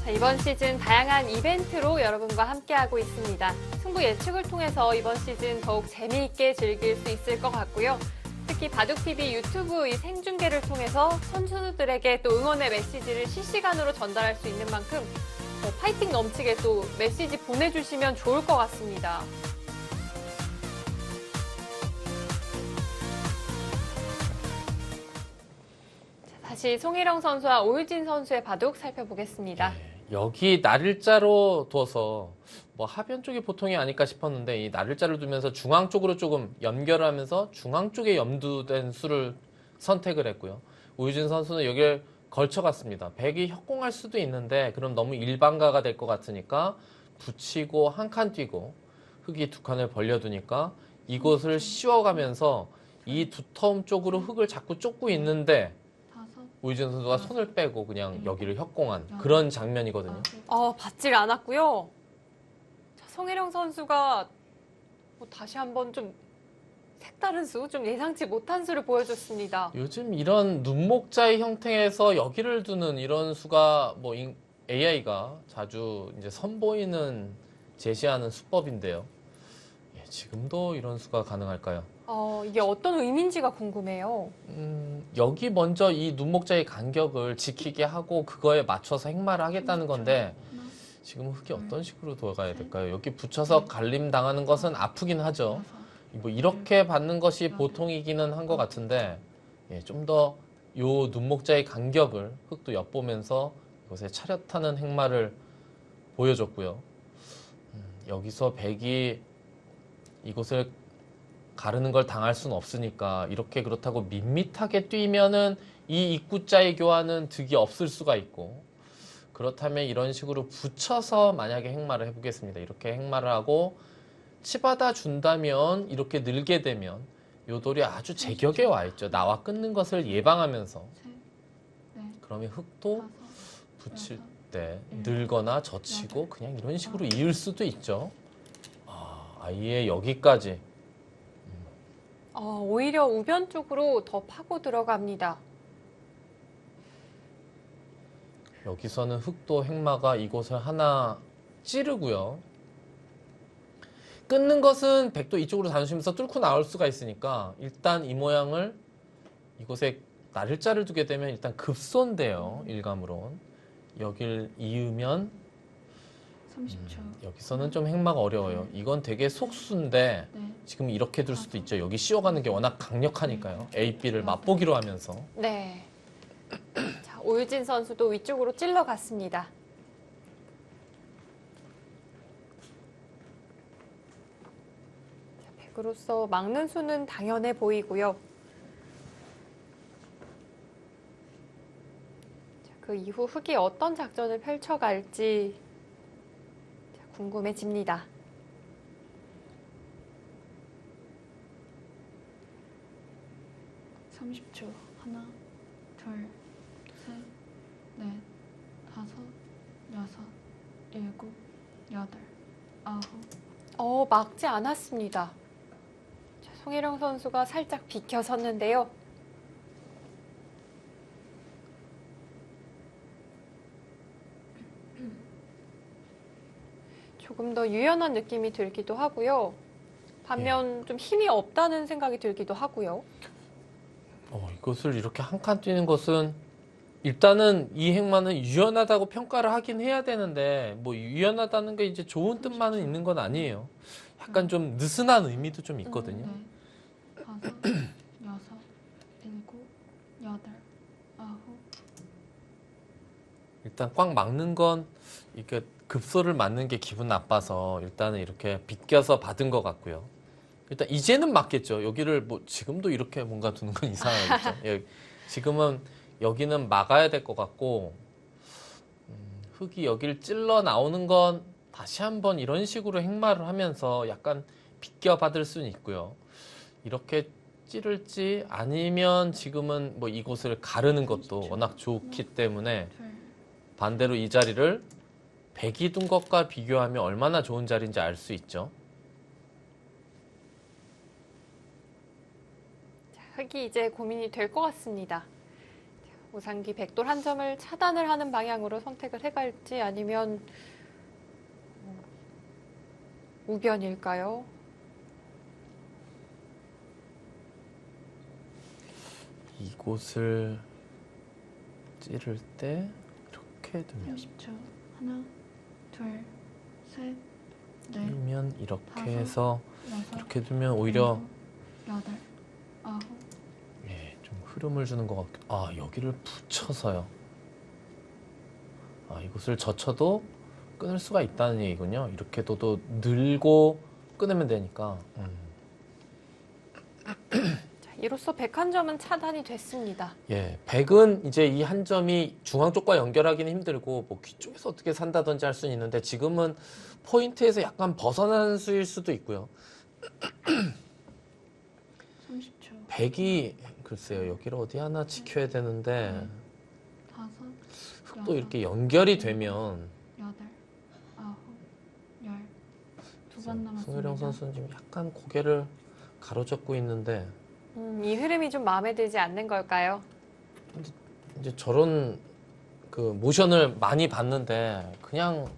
A: 자, 이번 시즌 다양한 이벤트로 여러분과 함께하고 있습니다. 승부 예측을 통해서 이번 시즌 더욱 재미있게 즐길 수 있을 것 같고요. 특히 바둑TV 유튜브 이 생중계를 통해서 선수들에게 또 응원의 메시지를 실시간으로 전달할 수 있는 만큼 파이팅 넘치게 또 메시지 보내주시면 좋을 것 같습니다. 자, 다시 송일영 선수와 오유진 선수의 바둑 살펴보겠습니다.
B: 여기 나를자로 둬서 뭐 하변 쪽이 보통이 아닐까 싶었는데 이 나를자를 두면서 중앙 쪽으로 조금 연결하면서 중앙 쪽에 염두된 수를 선택을 했고요. 우유진 선수는 여기를 걸쳐갔습니다. 백이 협공할 수도 있는데 그럼 너무 일반가가 될 것 같으니까 붙이고 한 칸 뛰고 흙이 두 칸을 벌려두니까 이곳을 씌워가면서 이 두터움 쪽으로 흙을 자꾸 쫓고 있는데
C: 다섯,
B: 우유진 선수가 손을 빼고 그냥 여기를 협공한 그런 장면이거든요.
A: 받질 않았고요. 자, 송혜령 선수가 다시 한번 좀 색다른 수, 좀 예상치 못한 수를 보여줬습니다.
B: 요즘 이런 눈목자의 형태에서 여기를 두는 이런 수가 뭐 AI가 자주 이제 선보이는 제시하는 수법인데요. 예, 지금도 이런 수가 가능할까요?
A: 이게 어떤 의미인지가 궁금해요.
B: 여기 먼저 이 눈목자의 간격을 지키게 하고 그거에 맞춰서 행마를 하겠다는 건데
C: 하나,
B: 지금 흙이 어떤 식으로 돌아가야 될까요? 여기 붙여서 갈림 당하는 것은 아프긴 하죠.
C: 여섯,
B: 뭐 이렇게 받는 것이 보통이기는 한 것 같은데 예, 좀 더 요 눈목자의 간격을 흙도 엿보면서 이곳에 차렷하는 행마를 보여줬고요. 여기서 백이 이곳을 가르는 걸 당할 수는 없으니까 이렇게 그렇다고 밋밋하게 뛰면은 이 입구자의 교환은 득이 없을 수가 있고 그렇다면 이런 식으로 붙여서 만약에 행마를 해보겠습니다. 이렇게 행마를 하고 치받아 준다면 이렇게 늘게 되면 요 돌이 아주 제격에 와 있죠. 나와 끊는 것을 예방하면서
C: 셋, 넷,
B: 그러면 흙도
C: 다섯,
B: 붙일
C: 여섯,
B: 때 늘거나 젖히고 그냥 이런 식으로 이을 수도 있죠. 아예 여기까지
A: 오히려 우변 쪽으로 더 파고 들어갑니다.
B: 여기서는 흙도 행마가 이곳을 하나 찌르고요. 끊는 것은 백도 이쪽으로 다니시면서 뚫고 나올 수가 있으니까 일단 이 모양을 이곳에 나를자를 두게 되면 일단 급소인데요. 일감으론. 여길 이으면
C: 30초.
B: 여기서는 좀 행마가 어려워요. 이건 되게 속수인데
C: 네,
B: 지금 이렇게 둘 수도 있죠. 여기 씌워가는 게 워낙 강력하니까요. A, B를 맛보기로 하면서.
A: 네. 자, 오유진 선수도 위쪽으로 찔러갔습니다. 자, 그로써 막는 수는 당연해 보이고요. 자, 그 이후 흑이 어떤 작전을 펼쳐갈지 궁금해집니다.
C: 30초. 하나, 둘, 셋, 넷, 다섯, 여섯, 일곱, 여덟, 아홉.
A: 막지 않았습니다. 자, 송혜령 선수가 살짝 비켜섰는데요. 조금 더 유연한 느낌이 들기도 하고요. 반면 좀 힘이 없다는 생각이 들기도 하고요.
B: 이것을 이렇게 한 칸 뛰는 것은 일단은 이 행만은 유연하다고 평가를 하긴 해야 되는데 뭐 유연하다는 게 이제 좋은 뜻만은 있는 건 아니에요. 약간 좀 느슨한 의미도 좀 있거든요.
C: 넷, 다섯, 여섯, 일곱, 여덟, 아홉.
B: 일단 꽉 막는 건 이게 급소를 맞는 게 기분 나빠서 일단은 이렇게 비껴서 받은 것 같고요. 일단 이제는 맞겠죠. 여기를 뭐 지금도 이렇게 뭔가 두는 건 이상하겠죠. 지금은 여기는 막아야 될 것 같고 흙이 여기를 찔러 나오는 건 다시 한번 이런 식으로 행마를 하면서 약간 비껴 받을 수는 있고요. 이렇게 찌를지 아니면 지금은 뭐 이곳을 가르는 것도 워낙 좋기 때문에
C: 둘,
B: 반대로 이 자리를 백이 둔 것과 비교하면 얼마나 좋은 자리인지 알 수 있죠.
A: 자, 흑이 이제 고민이 될 것 같습니다. 자, 오상기 백돌 한 점을 차단을 하는 방향으로 선택을 해갈지 아니면 우변일까요?
B: 이곳을 찌를 때 이렇게 두면
C: 30초. 하나, 둘, 셋, 넷,
B: 찌면 이렇게
C: 다섯,
B: 해서
C: 여섯,
B: 이렇게 두면 오히려
C: 일곱, 여덟, 아홉.
B: 좀 흐름을 주는 것 같고 여기를 붙여서요. 이곳을 젖혀도 끊을 수가 있다는 얘기군요. 이렇게 둬도 늘고 끊으면 되니까.
A: 자, 이로써 백 한 점은 차단이 됐습니다.
B: 백은 이제 이 한 점이 중앙 쪽과 연결하기는 힘들고 뭐 귀 쪽에서 어떻게 산다든지 할 수는 있는데 지금은 포인트에서 약간 벗어난 수일 수도 있고요.
C: 30초.
B: 백이 글쎄요, 여기를 어디 하나 지켜야 되는데
C: 다섯,
B: 또 이렇게 연결이 되면
C: 여덟, 아홉, 열. 두 번 남았습니다.
B: 송혜령 선수는 지금 약간 고개를 가로젓고 있는데
A: 이 흐름이 좀 마음에 들지 않는 걸까요?
B: 이제 저런 그 모션을 많이 봤는데 그냥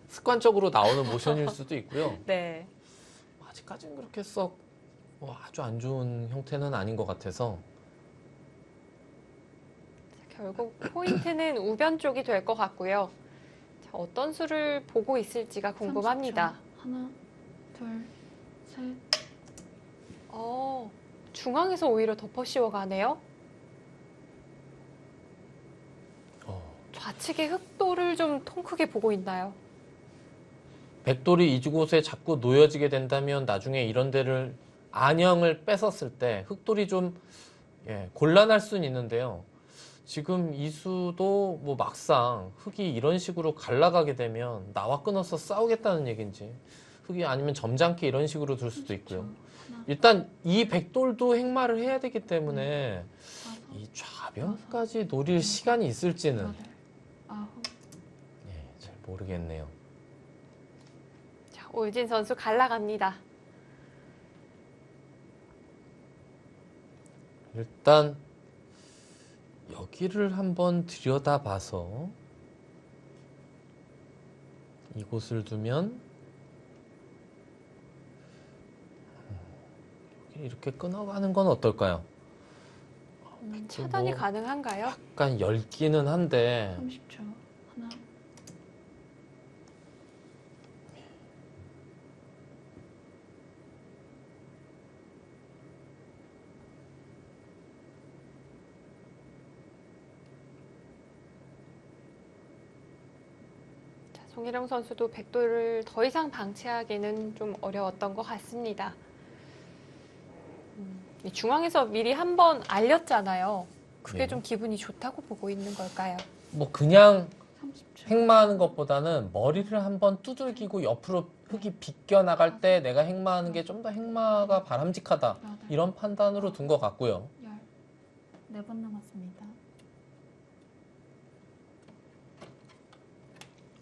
B: 습관적으로 나오는 모션일 수도 있고요.
A: 네.
B: 아직까지는 그렇게 썩 아주 안 좋은 형태는 아닌 것 같아서
A: 자, 결국 포인트는 우변 쪽이 될 것 같고요. 자, 어떤 수를 보고 있을지가 궁금합니다.
C: 30초. 하나, 둘, 셋.
A: 중앙에서 오히려 덮어 씌워가네요. 좌측의 흑도를 좀 통 크게 보고 있나요?
B: 백돌이 이곳에 자꾸 놓여지게 된다면 나중에 이런 데를 안형을 뺏었을 때 흑돌이 좀 곤란할 수는 있는데요. 지금 이수도 뭐 막상 흑이 이런 식으로 갈라가게 되면 나와 끊어서 싸우겠다는 얘기인지 흑이 아니면 점잖게 이런 식으로 둘 수도 있고요. 일단 이 백돌도 행마를 해야 되기 때문에 이 좌변까지 노릴 시간이 있을지는
C: 여덟, 아홉.
B: 잘 모르겠네요.
A: 자, 오유진 선수 갈라갑니다.
B: 일단 여기를 한번 들여다봐서 이곳을 두면 여기 이렇게 끊어가는 건 어떨까요?
A: 차단이
B: 뭐
A: 가능한가요?
B: 약간 엷기는 한데
C: 30초. 하나,
A: 자, 송혜령 선수도 백돌을 더 이상 방치하기는 좀 어려웠던 것 같습니다. 이 중앙에서 미리 한번 알렸잖아요. 그게
B: 예.
A: 좀 기분이 좋다고 보고 있는 걸까요?
B: 뭐 그냥
C: 30초.
B: 행마하는 것보다는 머리를 한번 두들기고 옆으로 흙이 비껴 나갈 때 내가 행마하는 게 좀 더 행마가 바람직하다. 이런 판단으로 둔 것 같고요.
C: 14번 남았습니다.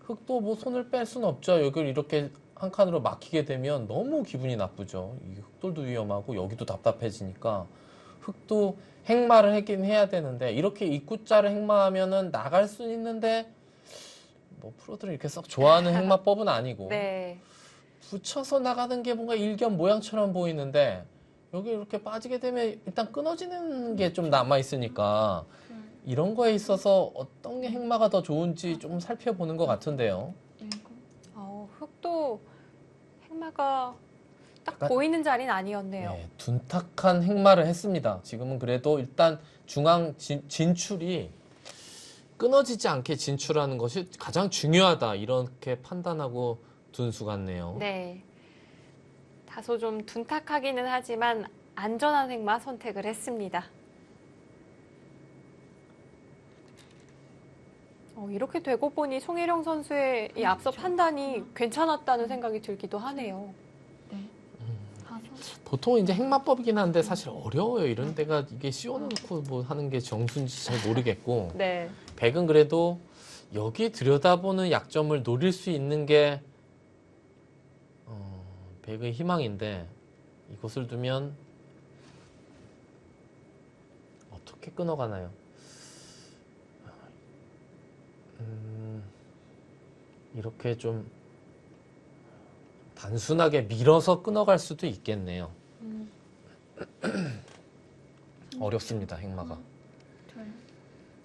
B: 흙도 뭐 손을 뺄 수는 없죠. 여기를 이렇게 한 칸으로 막히게 되면 너무 기분이 나쁘죠. 이 흙돌도 위험하고 여기도 답답해지니까 흙도 행마를 하긴 해야 되는데 이렇게 입구자를 행마하면은 나갈 수는 있는데 뭐 프로들은 이렇게 썩 좋아하는 행마법은 아니고
A: 네.
B: 붙여서 나가는 게 뭔가 일견 모양처럼 보이는데 여기 이렇게 빠지게 되면 일단 끊어지는 게 좀 남아 있으니까 이런 거에 있어서 어떤 게 행마가 더 좋은지 좀 살펴보는 것 같은데요.
C: 7,
A: 흙도 행마가 딱
B: 약간-
A: 보이는 자리는 아니었네요.
B: 네, 둔탁한 행마를 했습니다. 지금은 그래도 일단 중앙 진출이 끊어지지 않게 진출하는 것이 가장 중요하다. 이렇게 판단하고 둔 수 같네요.
A: 네. 다소 좀 둔탁하기는 하지만 안전한 행마 선택을 했습니다. 이렇게 되고 보니 송혜령 선수의 이 앞서 판단이 괜찮았다는 생각이 들기도 하네요.
C: 네, 5,
B: 보통 이제 행마법이긴 한데 사실 어려워요. 이런 데가 이게 씌워놓고 뭐 하는 게 정수인지 잘 모르겠고
A: 네.
B: 백은 그래도 여기 들여다보는 약점을 노릴 수 있는 게 백의 희망인데 이것을 두면 어떻게 끊어가나요? 이렇게 좀 단순하게 밀어서 끊어갈 수도 있겠네요. 어렵습니다, 행마가.
C: 2,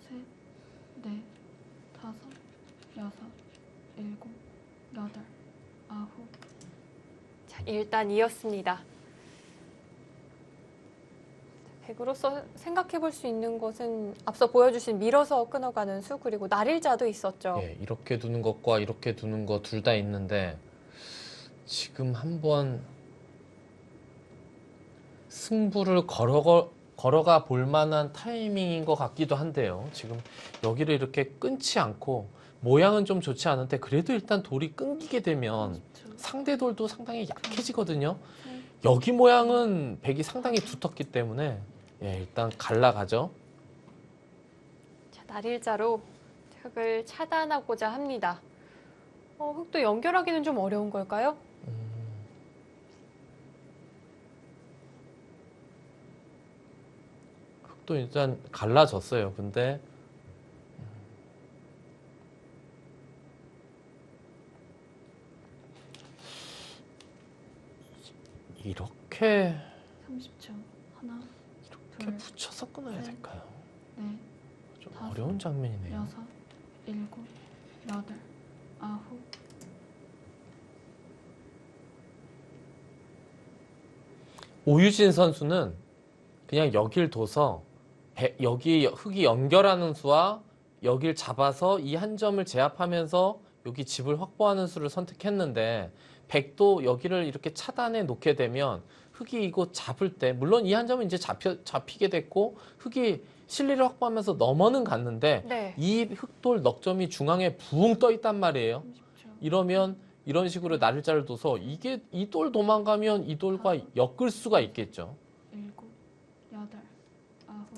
C: 3, 4, 5, 6, 7, 8, 9.
A: 자, 일단 이었습니다. 백으로서 생각해 볼 수 있는 것은 앞서 보여주신 밀어서 끊어가는 수 그리고 날일자도 있었죠.
B: 예, 이렇게 두는 것과 이렇게 두는 거 둘 다 있는데 지금 한번 승부를 걸어가 볼 만한 타이밍인 것 같기도 한데요. 지금 여기를 이렇게 끊지 않고 모양은 좀 좋지 않은데 그래도 일단 돌이 끊기게 되면
C: 30초.
B: 상대 돌도 상당히 약해지거든요. 여기 모양은 백이 상당히 두텁기 때문에 예, 일단 갈라가죠.
A: 자, 날일자로 흙을 차단하고자 합니다. 흙도 연결하기는 좀 어려운 걸까요?
B: 흙도 일단 갈라졌어요. 근데 이렇게
C: 30초. 하나,
B: 이렇게
C: 둘,
B: 붙여서 끊어야
C: 셋.
B: 될까요?
C: 넷,
B: 좀
C: 다섯,
B: 어려운 장면이네요.
C: 6, 7, 8, 9.
B: 오유진 선수는 그냥 여길 둬서 여기 흙이 연결하는 수와 여길 잡아서 이 한 점을 제압하면서 여기 집을 확보하는 수를 선택했는데 백도 여기를 이렇게 차단해 놓게 되면 흙이 이거 잡을 때 물론 이 한 점은 이제 잡히게 됐고 흙이 실리를 확보하면서 넘어는 갔는데
A: 네.
B: 이 흙돌 넉점이 중앙에 부웅 떠 있단 말이에요.
C: 30초.
B: 이러면 이런 식으로 날짜를 둬서 이게 이 돌 도망가면 이 돌과 엮을 수가 있겠죠.
C: 7, 8, 9.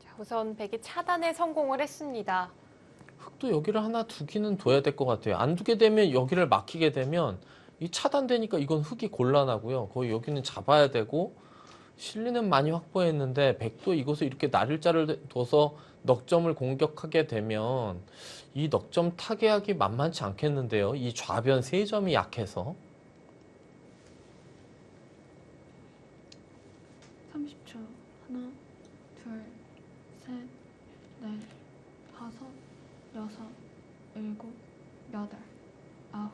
A: 자, 우선 백이 차단에 성공을 했습니다.
B: 흙도 여기를 하나 두기는 둬야 될 것 같아요. 안 두게 되면 여기를 막히게 되면 이 차단되니까 이건 흙이 곤란하고요. 거의 여기는 잡아야 되고 실리는 많이 확보했는데 백도 이곳을 이렇게 날일자를 둬서 넉점을 공격하게 되면 이 넉점 타개하기 만만치 않겠는데요. 이 좌변 세 점이 약해서
C: 30초. 하나, 둘, 셋, 넷, 5, 6, 7, 8, 9.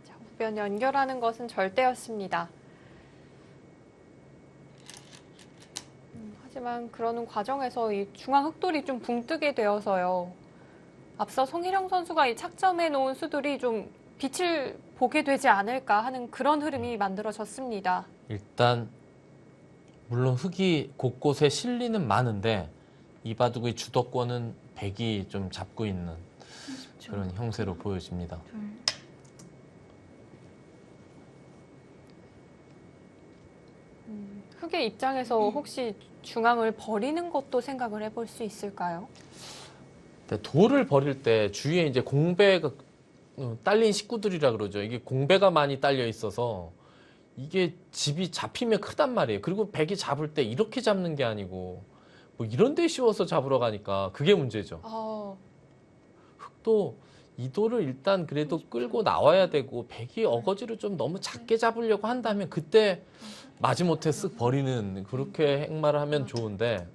A: 자, 우변 연결하는 것은 절대였습니다. 하지만 그러는 과정에서 이 중앙 흑돌이 좀 붕뜨게 되어서요. 앞서 송희령 선수가 이 착점해 놓은 수들이 좀 빛을 보게 되지 않을까 하는 그런 흐름이 만들어졌습니다.
B: 일단 물론 흙이 곳곳에 실리는 많은데 이 바둑의 주도권은 백이 좀 잡고 있는
C: 30초.
B: 그런 형세로 보여집니다.
C: 둘.
A: 흑의 입장에서 혹시 중앙을 버리는 것도 생각을 해볼 수 있을까요?
B: 근데 돌을 버릴 때 주위에 이제 공배가 딸린 식구들이라 그러죠. 이게 공배가 많이 딸려 있어서 이게 집이 잡히면 크단 말이에요. 그리고 백이 잡을 때 이렇게 잡는 게 아니고 뭐 이런 데 씌워서 잡으러 가니까 그게 문제죠. 흑도 이 돌을 일단 그래도 끌고 나와야 되고 백이 어거지로 좀 너무 작게 잡으려고 한다면 그때 마지못해 쓱 버리는 그렇게 행마를 하면 좋은데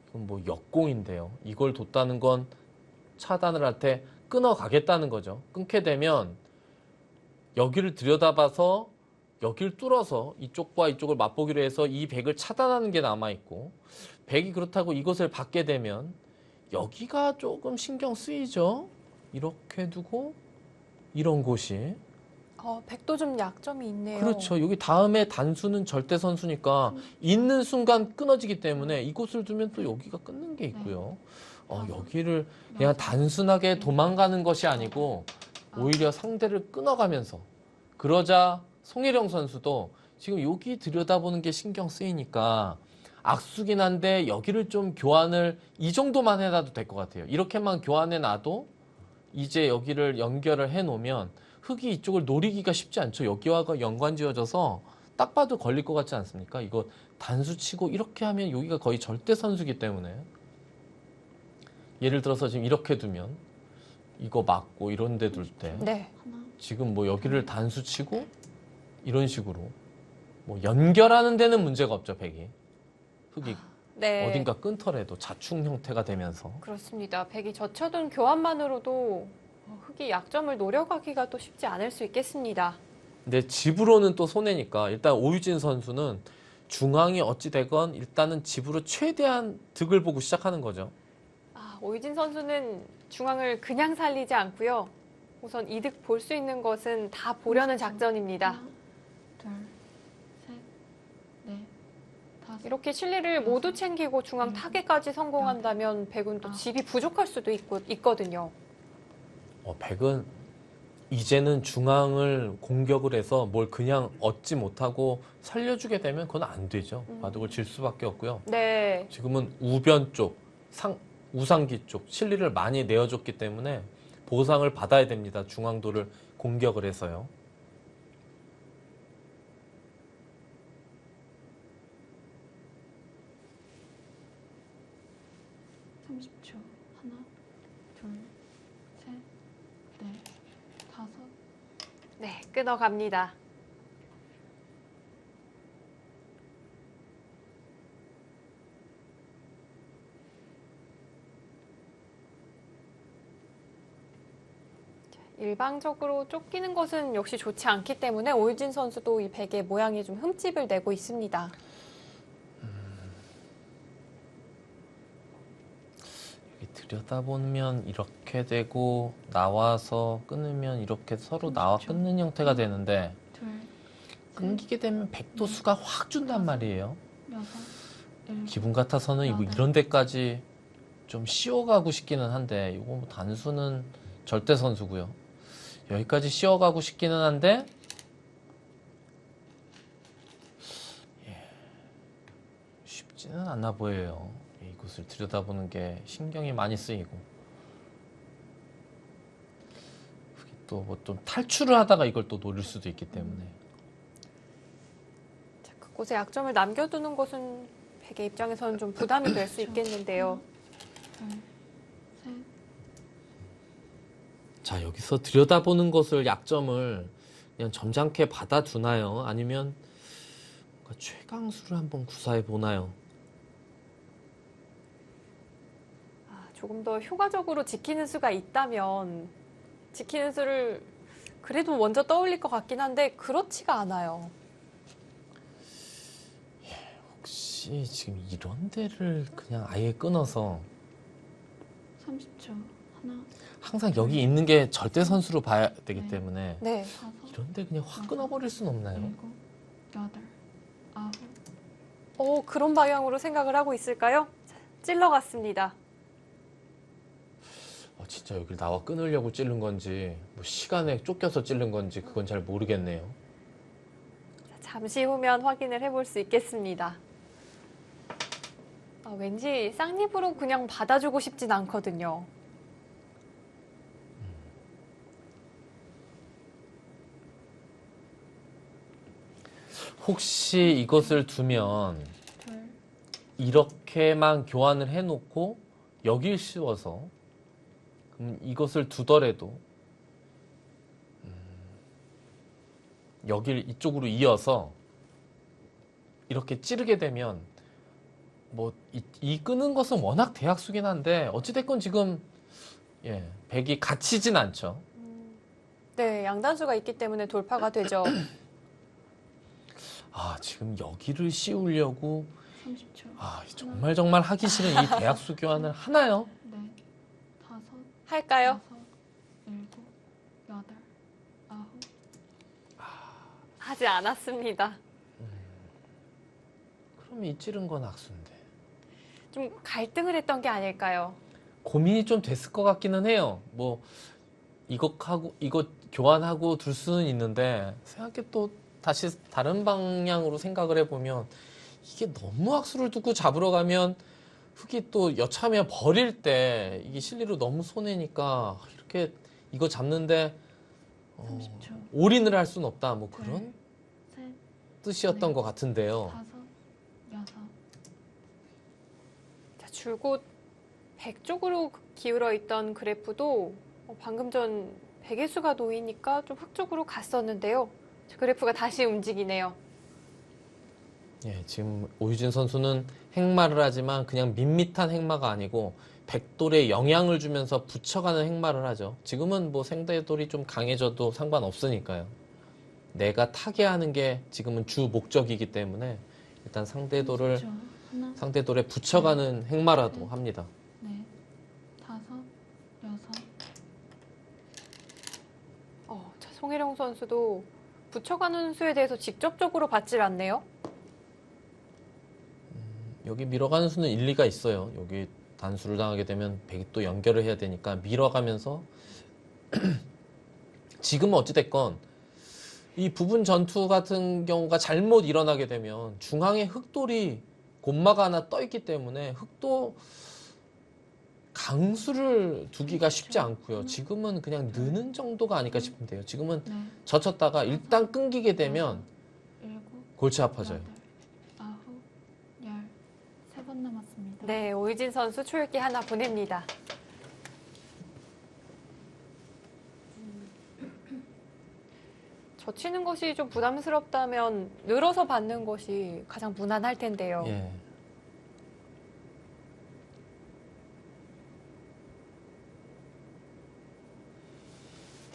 B: 이건 뭐 역공인데요. 이걸 뒀다는 건 차단을 할 때 끊어가겠다는 거죠. 끊게 되면 여기를 들여다봐서 여기를 뚫어서 이쪽과 이쪽을 맛보기로 해서 이 백을 차단하는 게 남아있고 백이 그렇다고 이것을 받게 되면 여기가 조금 신경 쓰이죠. 이렇게 두고 이런 곳이
A: 백도 좀 약점이 있네요.
B: 그렇죠. 여기 다음에 단수는 절대 선수니까 있는 순간 끊어지기 때문에 이곳을 두면 또 여기가 끊는 게 있고요. 여기를 그냥 단순하게 도망가는 것이 아니고 오히려 상대를 끊어가면서 그러자 송혜령 선수도 지금 여기 들여다보는 게 신경 쓰이니까 악수긴 한데 여기를 좀 교환을 이 정도만 해놔도 될 것 같아요. 이렇게만 교환해 놔도 이제 여기를 연결을 해 놓으면 흙이 이쪽을 노리기가 쉽지 않죠. 여기와 연관 지어져서 딱 봐도 걸릴 것 같지 않습니까? 이거 단수 치고 이렇게 하면 여기가 거의 절대 선수기 때문에 예를 들어서 지금 이렇게 두면 이거 맞고 이런 데 둘 때
A: 네.
C: 하나.
B: 지금 뭐 여기를 단수 치고 이런 식으로 뭐 연결하는 데는 문제가 없죠. 백이 흙이
A: 네.
B: 어딘가 끊더라도 자충 형태가 되면서
A: 그렇습니다. 백이 젖혀둔 교환만으로도 흑이 약점을 노려가기가 또 쉽지 않을 수 있겠습니다.
B: 근데 집으로는 또 손해니까 일단 오유진 선수는 중앙이 어찌 되건 일단은 집으로 최대한 득을 보고 시작하는 거죠.
A: 오유진 선수는 중앙을 그냥 살리지 않고요. 우선 이득 볼 수 있는 것은 다 보려는 작전입니다.
C: 하나, 둘, 셋, 넷, 다섯.
A: 이렇게 실리를 모두 챙기고 중앙 타개까지 성공한다면 백은 또 집이 부족할 수도 있거든요.
B: 백은 이제는 중앙을 공격을 해서 뭘 그냥 얻지 못하고 살려주게 되면 그건 안 되죠. 바둑을 질 수밖에 없고요.
A: 네.
B: 지금은 우변 쪽, 우상기 쪽 실리를 많이 내어줬기 때문에 보상을 받아야 됩니다. 중앙도를 공격을 해서요.
C: 30초. 하나, 둘, 셋, 넷, 다섯.
A: 네, 끊어갑니다. 일방적으로 쫓기는 것은 역시 좋지 않기 때문에 오유진 선수도 이 백의 모양에 좀 흠집을 내고 있습니다.
B: 여기 들여다보면 이렇게 되고 나와서 끊으면 이렇게 서로 나와 끊는 형태가 되는데
C: 둘,
B: 끊기게 되면 백도 수가 확 준단 말이에요.
C: 여섯, 일곱.
B: 기분 같아서는 이런 데까지 좀 씌워가고 싶기는 한데 이거 뭐 단수는 절대 선수고요. 여기까지 씌워가고 싶기는 한데 쉽지는 않아 보여요. 이곳을 들여다보는 게 신경이 많이 쓰이고 또 뭐 좀 탈출을 하다가 이걸 또 노릴 수도 있기 때문에
A: 자, 그곳에 약점을 남겨두는 것은 백의 입장에서는 좀 부담이 될 수 있겠는데요.
C: 둘, 셋.
B: 자, 여기서 들여다보는 것을 약점을 그냥 점잖게 받아두나요? 아니면 뭔가 최강수를 한번 구사해 보나요?
A: 조금 더 효과적으로 지키는 수가 있다면 지키는 수를 그래도 먼저 떠올릴 것 같긴 한데 그렇지가 않아요.
B: 혹시 지금 이런 데를 그냥 아예 끊어서
C: 30초. 하나,
B: 항상 여기 있는 게 절대 선수로 봐야 되기
C: 네.
B: 때문에
A: 네.
C: 다섯,
B: 이런데 그냥 확 끊어버릴 순 없나요?
C: 일곱, 여덟, 아홉,
A: 그런 방향으로 생각을 하고 있을까요? 자, 찔러갔습니다.
B: 진짜 여기를 나와 끊으려고 찌른 건지 뭐 시간에 쫓겨서 찌른 건지 그건 잘 모르겠네요.
A: 자, 잠시 후면 확인을 해볼 수 있겠습니다. 왠지 쌍립으로 그냥 받아주고 싶진 않거든요.
B: 혹시 이것을 두면
C: 둘,
B: 이렇게만 교환을 해놓고 여길 씌워서 그럼 이것을 두더라도 여길 이쪽으로 이어서 이렇게 찌르게 되면 뭐 이 끄는 것은 워낙 대학수긴 한데 어찌됐건 지금 백이 갇히진 않죠.
A: 네, 양단수가 있기 때문에 돌파가 되죠.
B: 지금 여기를 씌우려고
C: 30초.
B: 정말 하기 싫은 이 대학수 교환을 하나요?
C: 넷, 다섯,
A: 할까요?
C: 여섯, 일곱, 여덟, 아홉.
A: 하지 않았습니다.
B: 그럼 이 찌른 건 악수인데.
A: 좀 갈등을 했던 게 아닐까요?
B: 고민이 좀 됐을 것 같기는 해요. 뭐 이것 교환하고 둘 수는 있는데 생각해 또 다시 다른 방향으로 생각을 해보면 이게 너무 악수를 두고 잡으러 가면 흙이 또 여차하면 버릴 때 이게 실리로 너무 손해니까 이렇게 이거 잡는데
C: 30초.
B: 올인을 할 수는 없다. 뭐 그런
C: 셋,
B: 뜻이었던
C: 네.
B: 것 같은데요.
C: 다섯, 여섯.
A: 자, 줄곧 100 쪽으로 기울어 있던 그래프도 방금 전 백의 수가 놓이니까 좀 흙 쪽으로 갔었는데요. 자, 그래프가 다시 움직이네요.
B: 지금 오유진 선수는 행마를 하지만 그냥 밋밋한 행마가 아니고 백돌에 영향을 주면서 붙여가는 행마를 하죠. 지금은 뭐 상대돌이 좀 강해져도 상관없으니까요. 내가 타개하는 게 지금은 주 목적이기 때문에 일단 상대돌을
C: 30초. 하나,
B: 상대돌에 붙여가는 행마라도 합니다.
C: 넷, 다섯, 여섯.
A: 자, 송혜령 선수도 붙여가는 수에 대해서 직접적으로 받질 않네요.
B: 여기 밀어가는 수는 일리가 있어요. 여기 단수를 당하게 되면 백이 또 연결을 해야 되니까 밀어가면서 지금은 어찌됐건 이 부분 전투 같은 경우가 잘못 일어나게 되면 중앙에 흑돌이 곰마가 하나 떠 있기 때문에 흑도 강수를 두기가 쉽지 않고요. 지금은 그냥 느는 정도가 아닐까 싶은데요. 지금은
C: 넷,
B: 젖혔다가 일단 끊기게 되면
C: 일곱,
B: 골치 아파져요.
C: 여덟, 아홉, 열. 3번 남았습니다.
A: 네, 오유진 선수 초읽기 하나 보냅니다. 젖히는 것이 좀 부담스럽다면 늘어서 받는 것이 가장 무난할 텐데요.
B: 예.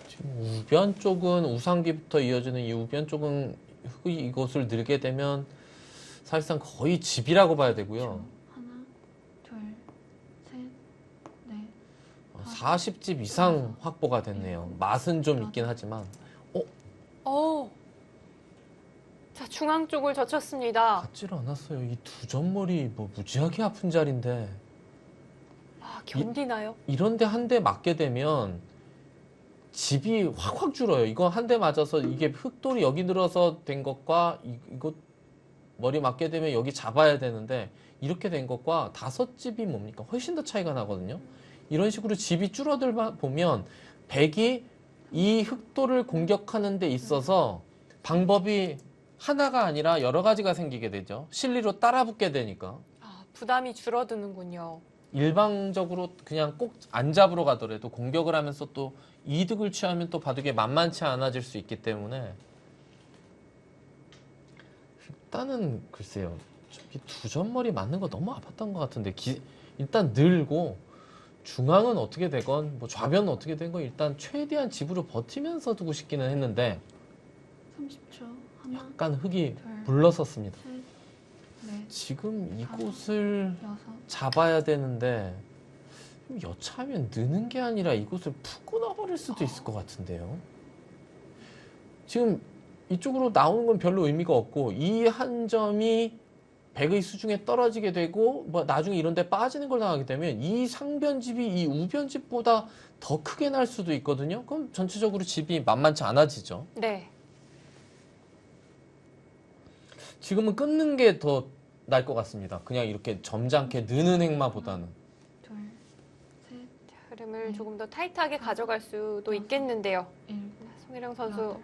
B: 지금 우변 쪽은 우상기부터 이어지는 이 우변 쪽은 이것을 늘게 되면 사실상 거의 집이라고 봐야 되고요.
C: 하나, 둘, 셋, 넷.
B: 40집 이상 확보가 됐네요. 맛은 좀 있긴 하지만
A: 자, 중앙 쪽을 젖혔습니다.
B: 같지를 않았어요. 이 두 점머리 뭐 무지하게 아픈 자리인데
A: 견디나요?
B: 이런데 한 대 맞게 되면 집이 확 줄어요. 이거 한 대 맞아서 이게 흑돌이 여기 늘어서 된 것과 이거 머리 맞게 되면 여기 잡아야 되는데 이렇게 된 것과 5집이 뭡니까? 훨씬 더 차이가 나거든요. 이런 식으로 집이 줄어들다 보면 백이 이 흑돌을 공격하는 데 있어서 방법이 하나가 아니라 여러 가지가 생기게 되죠. 실리로 따라붙게 되니까.
A: 부담이 줄어드는군요.
B: 일방적으로 그냥 꼭 안 잡으러 가더라도 공격을 하면서 또 이득을 취하면 또 바둑이 만만치 않아질 수 있기 때문에 일단은 글쎄요. 저기 두 점머리 맞는 거 너무 아팠던 것 같은데 일단 늘고 중앙은 어떻게 되건 뭐 좌변은 어떻게 된 건 일단 최대한 집으로 버티면서 두고 싶기는 했는데
C: 30초. 하나,
B: 약간 흙이
C: 둘,
B: 물러섰습니다.
C: 셋, 넷,
B: 지금 이곳을
C: 여섯.
B: 잡아야 되는데 여차하면 느는 게 아니라 이곳을 푹 끊어버릴 수도 있을 것 같은데요. 지금 이쪽으로 나오는 건 별로 의미가 없고 이 한 점이 백의 수중에 떨어지게 되고 뭐 나중에 이런 데 빠지는 걸 당하게 되면 이 상변집이 이 우변집보다 더 크게 날 수도 있거든요. 그럼 전체적으로 집이 만만치 않아지죠.
A: 네.
B: 지금은 끊는 게 더 나을 것 같습니다. 그냥 이렇게 점잖게 느는 행마보다는.
C: 둘, 셋,
A: 흐름을 조금 더 타이트하게 가져갈 수도 있겠는데요.
C: 일곱,
A: 송혜령 선수
C: 여덟,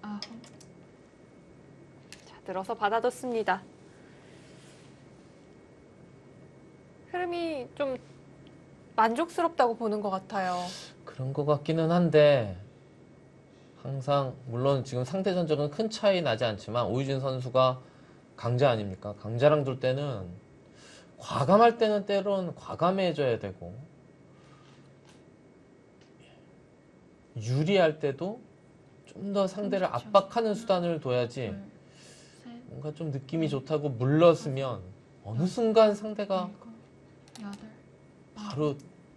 C: 아홉.
A: 자, 늘어서 받아뒀습니다. 흐름이 좀 만족스럽다고 보는 것 같아요.
B: 그런 것 같기는 한데 항상 물론 지금 상대 전적은 큰 차이 나지 않지만 오유진 선수가 강자 아닙니까? 강자랑 둘 때는 과감할 때는 때론 과감해져야 되고 유리할 때도 좀 더 상대를
C: 30초.
B: 압박하는 수단을 둬야지
C: 둘, 셋,
B: 뭔가 좀 느낌이 좋다고 물렀으면 어느 순간 상대가
C: 일곱, 여덟,
B: 바로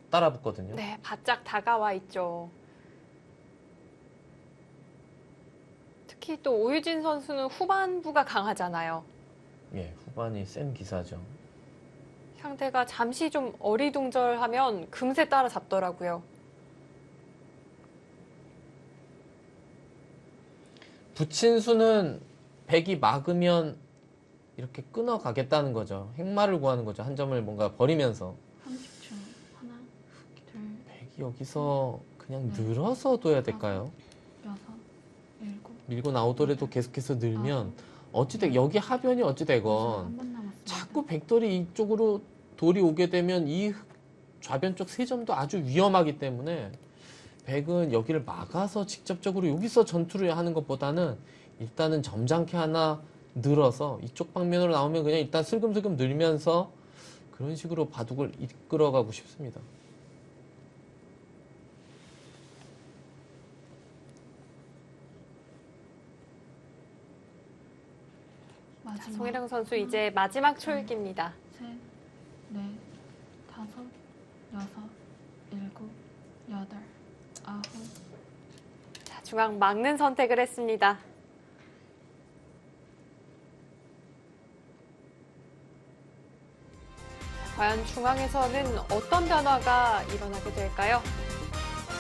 B: 따라 붙거든요.
A: 네, 바짝 다가와 있죠. 특히 또 오유진 선수는 후반부가 강하잖아요.
B: 예, 후반이 센 기사죠.
A: 상대가 잠시 좀 어리둥절하면 금세 따라잡더라고요.
B: 붙인 수는 백이 막으면 이렇게 끊어가겠다는 거죠. 행마를 구하는 거죠. 한 점을 뭔가 버리면서.
C: 30초. 하나, 둘,
B: 백이 여기서 그냥
C: 네.
B: 늘어서 둬야 될까요?
C: 여섯, 일곱.
B: 밀고 나오더라도 계속해서 늘면
C: 네.
B: 어찌되 여기 하변이 어찌되건
C: 한번 남았습니다.
B: 자꾸 백돌이 이쪽으로 돌이 오게 되면 이 좌변 쪽 세 점도 아주 위험하기 때문에 백은 여기를 막아서 직접적으로 여기서 전투를 하는 것보다는 일단은 점잖게 하나 늘어서 이쪽 방면으로 나오면 그냥 일단 슬금슬금 늘면서 그런 식으로 바둑을 이끌어가고 싶습니다.
C: 마지막.
A: 송혜령 선수 이제 마지막 초읽기입니다.
C: 셋, 넷, 다섯, 여섯, 일곱, 여덟, 아홉.
A: 자, 중앙 막는 선택을 했습니다. 과연 중앙에서는 어떤 변화가 일어나게 될까요?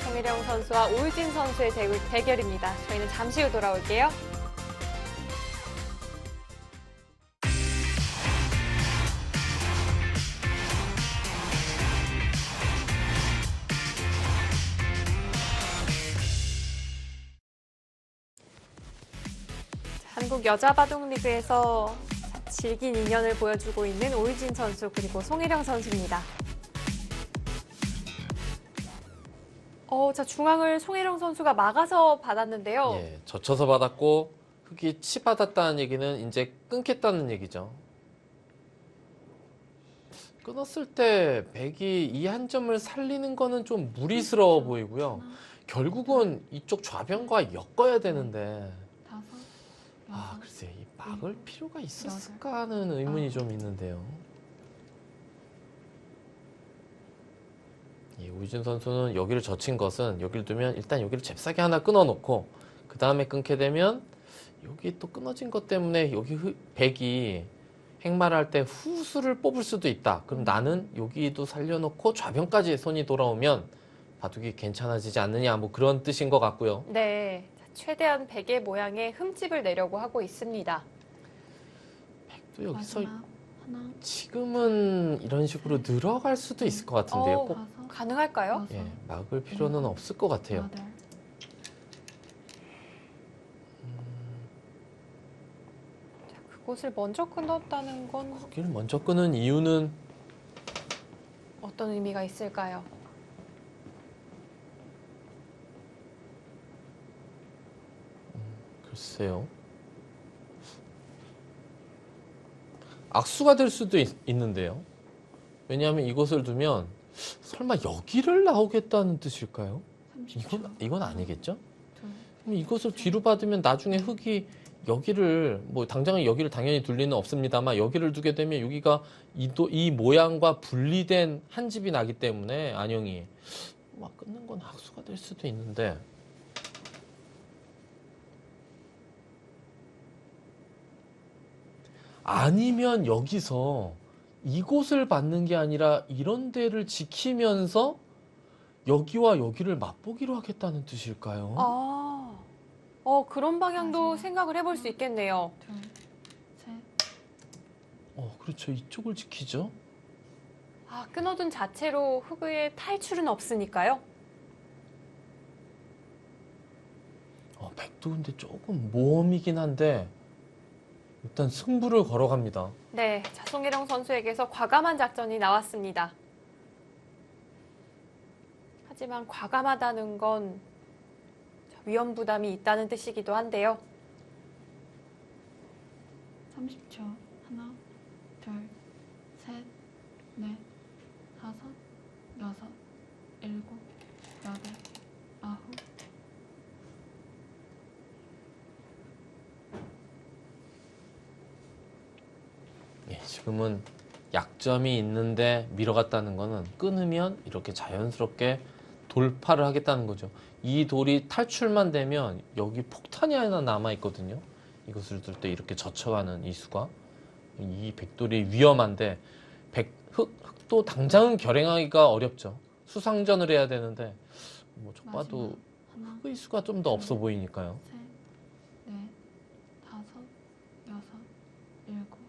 A: 송혜령 선수와 오유진 선수의 대결입니다. 저희는 잠시 후 돌아올게요. 한국 여자 바둑 리그에서 질긴 인연을 보여주고 있는 오유진 선수 그리고 송혜령 선수입니다. 자, 중앙을 송혜령 선수가 막아서 받았는데요.
B: 예, 젖혀서 받았고 흙이 치받았다는 얘기는 이제 끊겠다는 얘기죠. 끊었을 때 백이 이 한 점을 살리는 거는 좀 무리스러워 보이고요. 결국은 이쪽 좌변과 엮어야 되는데
C: 다섯,
B: 아
C: 여섯,
B: 글쎄 이 막을 필요가 있었을까 하는 의문이 좀 있는데요. 예, 오유진 선수는 여기를 젖힌 것은 여기를 두면 일단 여기를 잽싸게 하나 끊어놓고 그 다음에 끊게 되면 여기 또 끊어진 것 때문에 여기 백이 행마를 할 때 후수를 뽑을 수도 있다. 그럼 나는 여기도 살려놓고 좌변까지 손이 돌아오면 바둑이 괜찮아지지 않느냐 뭐 그런 뜻인 것 같고요.
A: 네, 자, 최대한 백의 모양에 흠집을 내려고 하고 있습니다.
B: 백도 여기서
C: 마지막. 하나,
B: 지금은 이런 식으로 늘어갈 수도 있을 것 같은데요. 꼭
C: 다섯,
A: 가능할까요?
C: 여섯,
B: 예, 막을 필요는 없을 것 같아요.
C: 여덟.
A: 그곳을 먼저 끊었다는 건
B: 거기를 먼저 끄는 이유는
A: 어떤 의미가 있을까요?
B: 글쎄요. 악수가 될 수도 있는데요. 왜냐하면 이것을 두면 설마 여기를 나오겠다는 뜻일까요?
C: 30초.
B: 이건 아니겠죠?
C: 둘,
B: 그럼 이것을 뒤로 받으면 나중에 흙이 여기를 뭐 당장은 여기를 당연히 둘 리는 없습니다만 여기를 두게 되면 여기가 이 모양과 분리된 한 집이 나기 때문에 안형이 막 끊는 건 학수가 될 수도 있는데 아니면 여기서 이곳을 받는 게 아니라 이런 데를 지키면서 여기와 여기를 맛보기로 하겠다는 뜻일까요?
A: 그런 방향도
C: 맞아요.
A: 생각을 해볼 수 있겠네요.
C: 둘, 셋.
B: 그렇죠. 이쪽을 지키죠.
A: 끊어둔 자체로 흑의 탈출은 없으니까요.
B: 백도 근데 조금 모험이긴 한데 일단 승부를 걸어갑니다.
A: 네, 자, 송혜령 선수에게서 과감한 작전이 나왔습니다. 하지만 과감하다는 건 위험 부담이 있다는 뜻이기도 한데요.
C: 30초. 하나, 둘, 셋, 넷, 다섯, 여섯, 일곱, 여덟, 아홉.
B: 지금은 약점이 있는데 밀어갔다는 거는 끊으면 이렇게 자연스럽게 돌파를 하겠다는 거죠. 이 돌이 탈출만 되면 여기 폭탄이 하나 남아있거든요. 이것을 둘 때 이렇게 젖혀가는 이 수가. 이 백돌이 위험한데 흑도 당장은 결행하기가 어렵죠. 수상전을 해야 되는데 뭐 저 봐도
C: 하나,
B: 흑의 수가 좀 더 없어 보이니까요.
C: 셋, 넷, 다섯, 여섯, 일곱.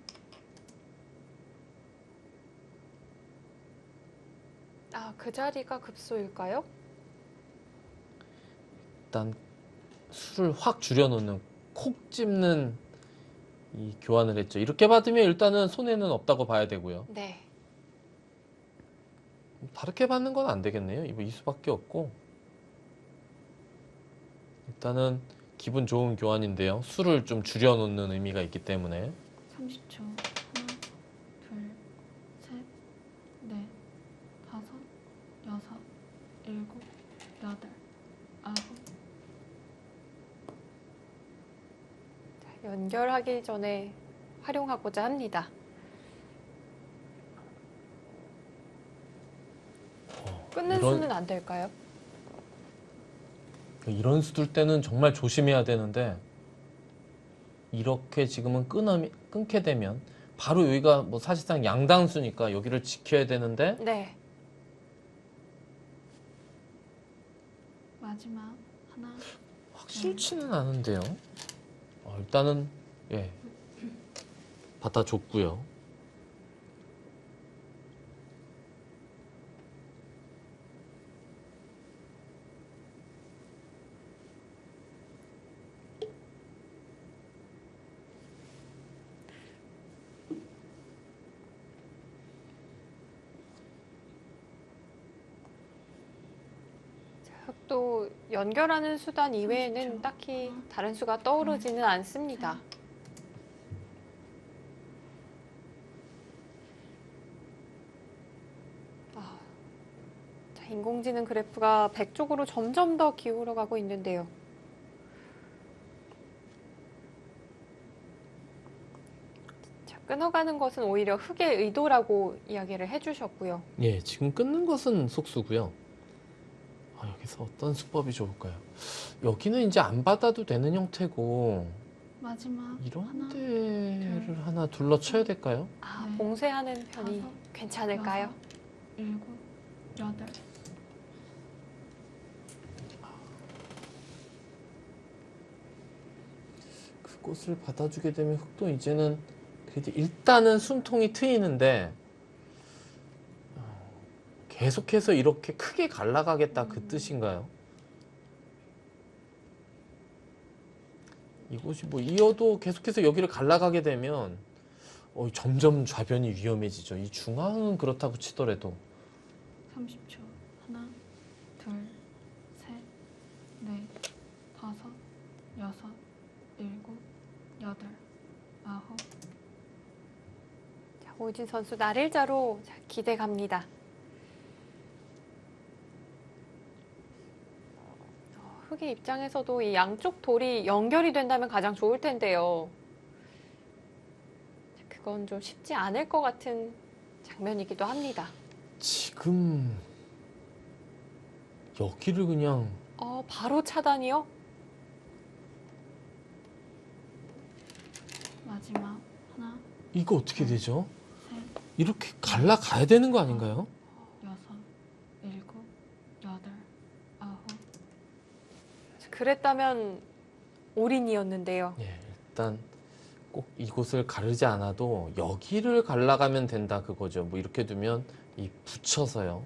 A: 그 자리가 급소일까요?
B: 일단 수를 확 줄여놓는 콕 집는 이 교환을 했죠. 이렇게 받으면 일단은 손해는 없다고 봐야 되고요.
A: 네.
B: 다르게 받는 건 안 되겠네요. 이거 이 수밖에 없고 일단은 기분 좋은 교환인데요. 수를 좀 줄여놓는 의미가 있기 때문에
C: 30초. 하나, 둘, 셋, 넷, 다섯, 여섯, 일곱, 여덟, 아홉.
A: 연결하기 전에 활용하고자 합니다. 끊는
B: 이런-
A: 수는 안 될까요?
B: 이런 수 둘 때는 정말 조심해야 되는데 이렇게 지금은 끊게 되면 바로 여기가 뭐 사실상 양단수니까 여기를 지켜야 되는데
A: 네.
C: 마지막. 하나,
B: 확실치는 않은데요. 일단은 받아줬고요.
A: 흑도 연결하는 수단 이외에는 딱히 다른 수가 떠오르지는 않습니다. 자, 인공지능 그래프가 100 쪽으로 점점 더 기울어가고 있는데요. 자, 끊어가는 것은 오히려 흑의 의도라고 이야기를 해주셨고요.
B: 지금 끊는 것은 속수고요. 여기서 어떤 수법이 좋을까요? 여기는 이제 안 받아도 되는 형태고
C: 마지막.
B: 이런
C: 하나,
B: 데를 하나 둘러쳐야 될까요?
C: 네.
A: 봉쇄하는 편이
C: 다섯,
A: 괜찮을까요?
C: 여섯, 일곱, 여덟.
B: 그곳을 받아주게 되면 흑도 이제는 그래도 일단은 숨통이 트이는데 계속해서 이렇게 크게 갈라가겠다 그 뜻인가요? 이곳이 뭐 이어도 계속해서 여기를 갈라가게 되면 점점 좌변이 위험해지죠. 이 중앙은 그렇다고 치더라도
C: 30초. 하나, 둘, 셋, 넷, 다섯, 여섯, 일곱, 여덟, 아홉.
A: 자, 오진 선수 날일자로 기대 갑니다. 흑의 입장에서도 이 양쪽 돌이 연결이 된다면 가장 좋을 텐데요. 그건 좀 쉽지 않을 것 같은 장면이기도 합니다.
B: 지금 여기를 그냥
A: 바로 차단이요?
C: 마지막 하나,
B: 이거 어떻게 되죠?
C: 셋,
B: 이렇게 갈라가야 되는 거 아닌가요?
C: 여섯, 일곱, 여덟, 아홉.
A: 그랬다면 올인이었는데요.
B: 예, 일단 꼭 이곳을 가르지 않아도 여기를 갈라가면 된다 그거죠. 뭐 이렇게 두면 이 붙여서요.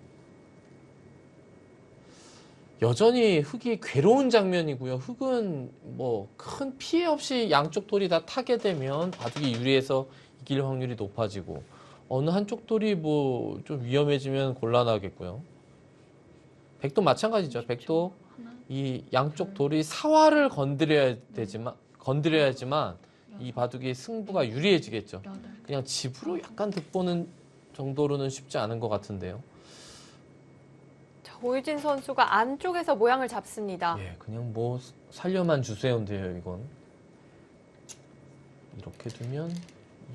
B: 여전히 흑이 괴로운 장면이고요. 흑은 뭐 큰 피해 없이 양쪽 돌이 다 타게 되면 바둑이 유리해서 이길 확률이 높아지고 어느 한쪽 돌이 뭐 좀 위험해지면 곤란하겠고요. 백도 마찬가지죠. 백도
C: 하나,
B: 이 양쪽 돌이 사활을 건드려야지만 이 바둑이 승부가 유리해지겠죠.
C: 여덟.
B: 그냥 집으로 약간 득보는 정도로는 쉽지 않은 것 같은데요.
A: 자, 오유진 선수가 안쪽에서 모양을 잡습니다.
B: 예, 그냥 뭐 살려만 주세요인데요, 이건. 이렇게 두면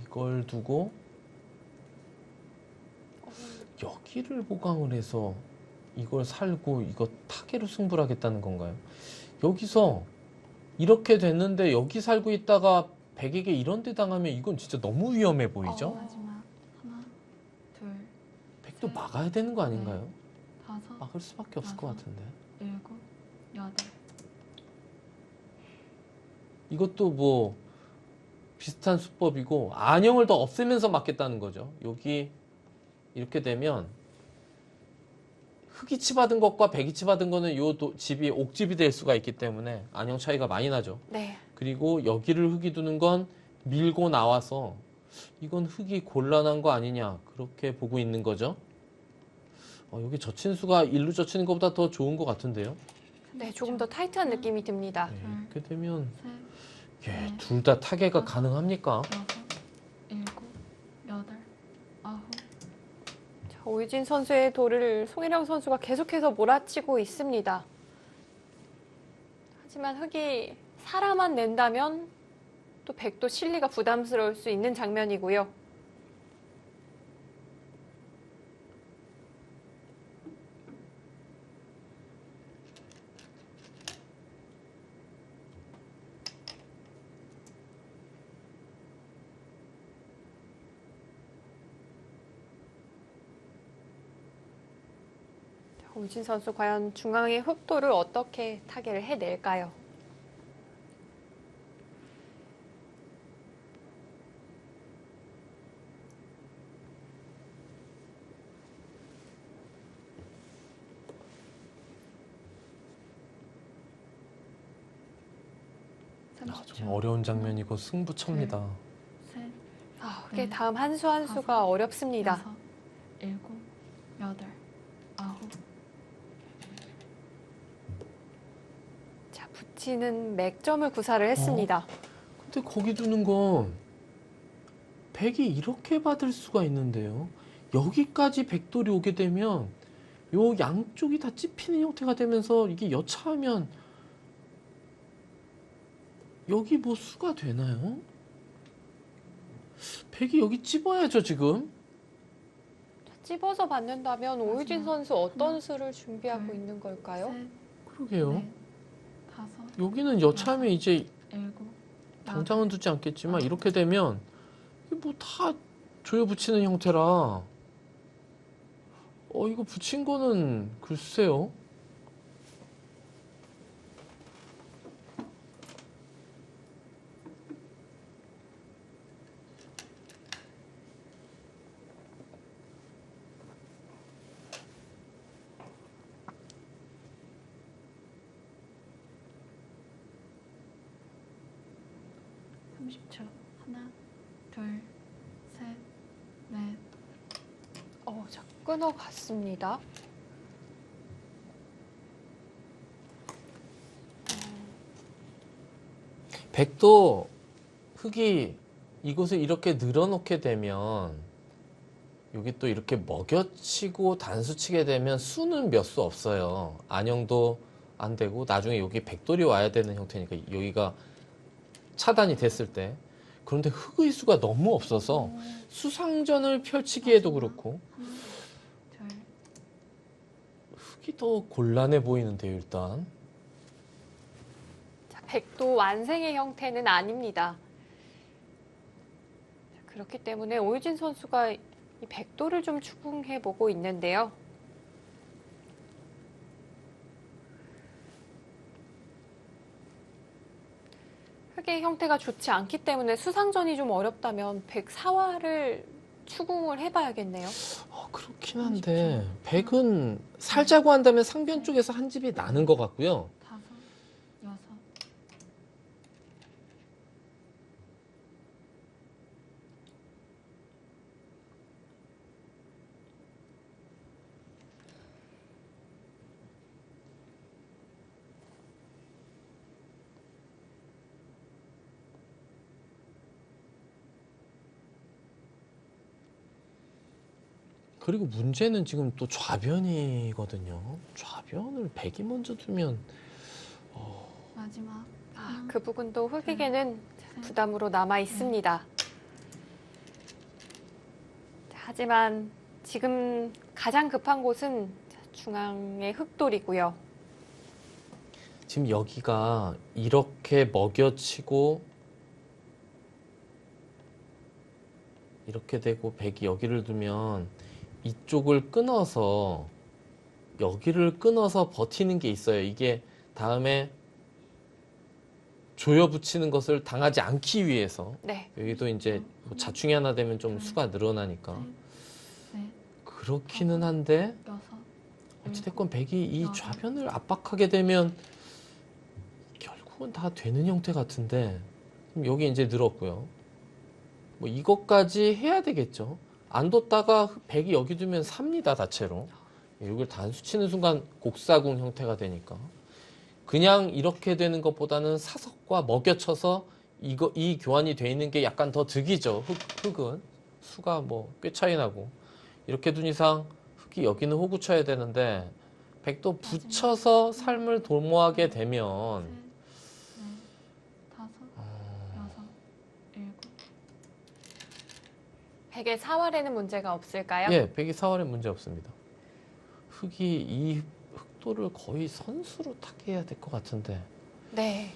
B: 이걸 두고 여기를 보강을 해서 이걸 살고 이거 타개로 승부를 하겠다는 건가요? 여기서 이렇게 됐는데 여기 살고 있다가 백에게 이런 데 당하면 이건 진짜 너무 위험해 보이죠?
C: 마지막 하나, 둘,
B: 백도 막아야 되는 거 아닌가요?
C: 다섯,
B: 막을 수밖에 없을 것 같은데.
C: 일곱, 여덟.
B: 이것도 뭐 비슷한 수법이고 안형을 더 없애면서 막겠다는 거죠. 여기 이렇게 되면 흑이 치받은 것과 백이 치받은 거는 요 집이 옥집이 될 수가 있기 때문에 안형 차이가 많이 나죠.
A: 네.
B: 그리고 여기를 흑이 두는 건 밀고 나와서 이건 흑이 곤란한 거 아니냐 그렇게 보고 있는 거죠. 여기 젖힌수가 일루 젖히는 것보다 더 좋은 것 같은데요.
A: 네, 조금 더 타이트한 느낌이 듭니다.
B: 네, 이렇게 되면
C: 셋,
B: 예, 둘 다 타개가 가능합니까?
C: 여섯, 일곱, 여덟, 아홉.
A: 자, 오유진 선수의 돌을 송혜령 선수가 계속해서 몰아치고 있습니다. 하지만 흑이 살아만 낸다면 또 백도 실리가 부담스러울 수 있는 장면이고요. 오유진 선수 과연 중앙의 흑돌을 어떻게 타개를 해낼까요?
B: 좀 어려운 장면이고 승부처입니다.
C: 셋,
A: 흑의 다음 한 수 한 수가 어렵습니다.
C: 여섯, 일곱, 여덟, 아홉.
A: 자, 붙이는 맥점을 구사를 했습니다.
B: 근데 거기 두는 건 백이 이렇게 받을 수가 있는데요. 여기까지 백돌이 오게 되면 요 양쪽이 다 찝히는 형태가 되면서 이게 여차하면 여기 뭐 수가 되나요? 백이 여기 찝어야죠 지금.
A: 찝어서 받는다면 오유진 선수 어떤
C: 하나,
A: 수를 준비하고
C: 둘,
A: 있는 걸까요?
C: 셋,
B: 그러게요.
C: 넷, 다섯,
B: 여기는 여차하면 이제
C: 일곱,
B: 당장은 두지 않겠지만 이렇게 되면 뭐 다 조여 붙이는 형태라 이거 붙인 거는 글쎄요.
C: 삼십 초. 하나, 둘, 셋, 넷.
A: 자, 끊어갔습니다.
B: 백도 흑이 이곳을 이렇게 늘어놓게 되면 여기 또 이렇게 먹여치고 단수 치게 되면 수는 몇 수 없어요. 안영도 안 되고 나중에 여기 백돌이 와야 되는 형태니까 여기가 차단이 됐을 때 그런데 흑의 수가 너무 없어서 수상전을 펼치기에도 그렇고
C: 하나, 둘,
B: 흑이 더 곤란해 보이는데요, 일단.
A: 자, 백도 완생의 형태는 아닙니다. 자, 그렇기 때문에 오유진 선수가 이 백도를 좀 추궁해 보고 있는데요. 흑의 형태가 좋지 않기 때문에 수상전이 좀 어렵다면 백사화를 추궁을 해봐야겠네요.
B: 그렇긴 한데 백은 살자고 한다면 상변 쪽에서 한 집이 나는 것 같고요.
C: 다섯, 여섯,
B: 그리고 문제는 지금 또 좌변이거든요. 좌변을 백이 먼저 두면
C: 마지막.
A: 아, 그 부분도 흑에게는 부담으로 남아 있습니다. 자, 하지만 지금 가장 급한 곳은 중앙의 흑돌이고요.
B: 지금 여기가 이렇게 먹여치고 이렇게 되고 백이 여기를 두면 이쪽을 끊어서 여기를 끊어서 버티는 게 있어요. 이게 다음에 조여 붙이는 것을 당하지 않기 위해서
A: 네.
B: 여기도 이제 뭐 자충이 하나 되면 좀 수가 늘어나니까
C: 넷,
B: 그렇기는 한데
C: 여섯,
B: 어찌됐건 백이 이 좌변을 압박하게 되면 결국은 다 되는 형태 같은데 그럼 여기 이제 늘었고요. 뭐 이것까지 해야 되겠죠. 안 뒀다가 백이 여기 두면 삽니다, 다채로. 여기를 단수 치는 순간 곡사궁 형태가 되니까. 그냥 이렇게 되는 것보다는 사석과 먹여쳐서 이 교환이 돼 있는 게 약간 더 득이죠. 흑은. 수가 뭐 꽤 차이 나고. 이렇게 둔 이상 흑이 여기는 호구 쳐야 되는데 백도 붙여서 삶을 도모하게 되면
C: 셋, 넷, 다섯, 여섯, 일곱.
A: 백의 사활에는 문제가 없을까요?
B: 예, 백이 사활에 문제 없습니다. 흑이 이 흑도를 거의 선수로 타개해야 될 것 같은데.
A: 네.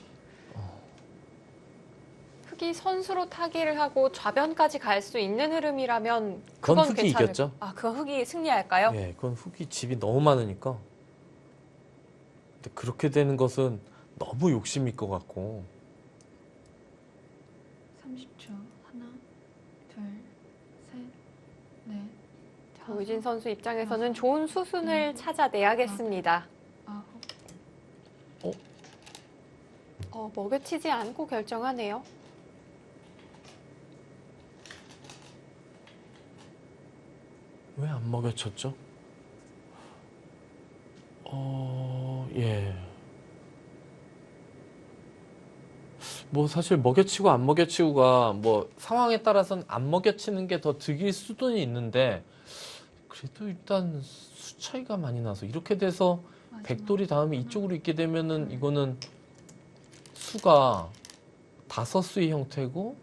A: 흑이 선수로 타기를 하고 좌변까지 갈 수 있는 흐름이라면
B: 그건
A: 그건
B: 흑이
A: 괜찮을
B: 이겼죠.
A: 아, 그건 흑이 승리할까요?
B: 예, 그건 흑이 집이 너무 많으니까. 근데 그렇게 되는 것은 너무 욕심일 것 같고.
C: 30초. 하나, 둘, 셋, 넷,
A: 자, 오유진 선수 입장에서는 좋은 수순을 찾아내야겠습니다.
C: 아홉.
A: 먹여치지 않고 결정하네요.
B: 왜 안 먹여쳤죠? 예. 뭐 사실 먹여치고 안 먹여치고가 뭐 상황에 따라서는 안 먹여치는 게 더 득일 수도 있는데 그래도 일단 수 차이가 많이 나서 이렇게 돼서
C: 마지막.
B: 백돌이 다음에 이쪽으로 있게 되면은 이거는 수가 5수의 형태고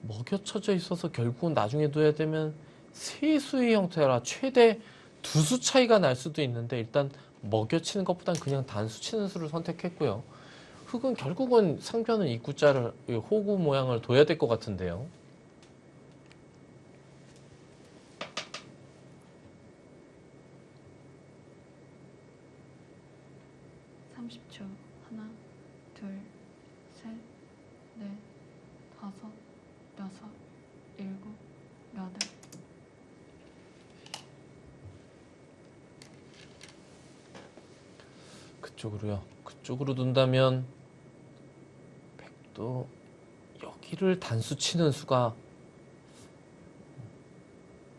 B: 먹여쳐져 있어서 결국은 나중에 둬야 되면 3수의 형태라 최대 2수 차이가 날 수도 있는데 일단 먹여치는 것보단 그냥 단수 치는 수를 선택했고요. 흑은 결국은 상변은 입구자를 호구 모양을 둬야 될 것 같은데요.
C: (30초) 하나, 둘, 셋, 넷, 다섯, 여섯, 일곱, 여덟.
B: 그쪽으로요. 그쪽으로 둔다면 백도 여기를 단수 치는 수가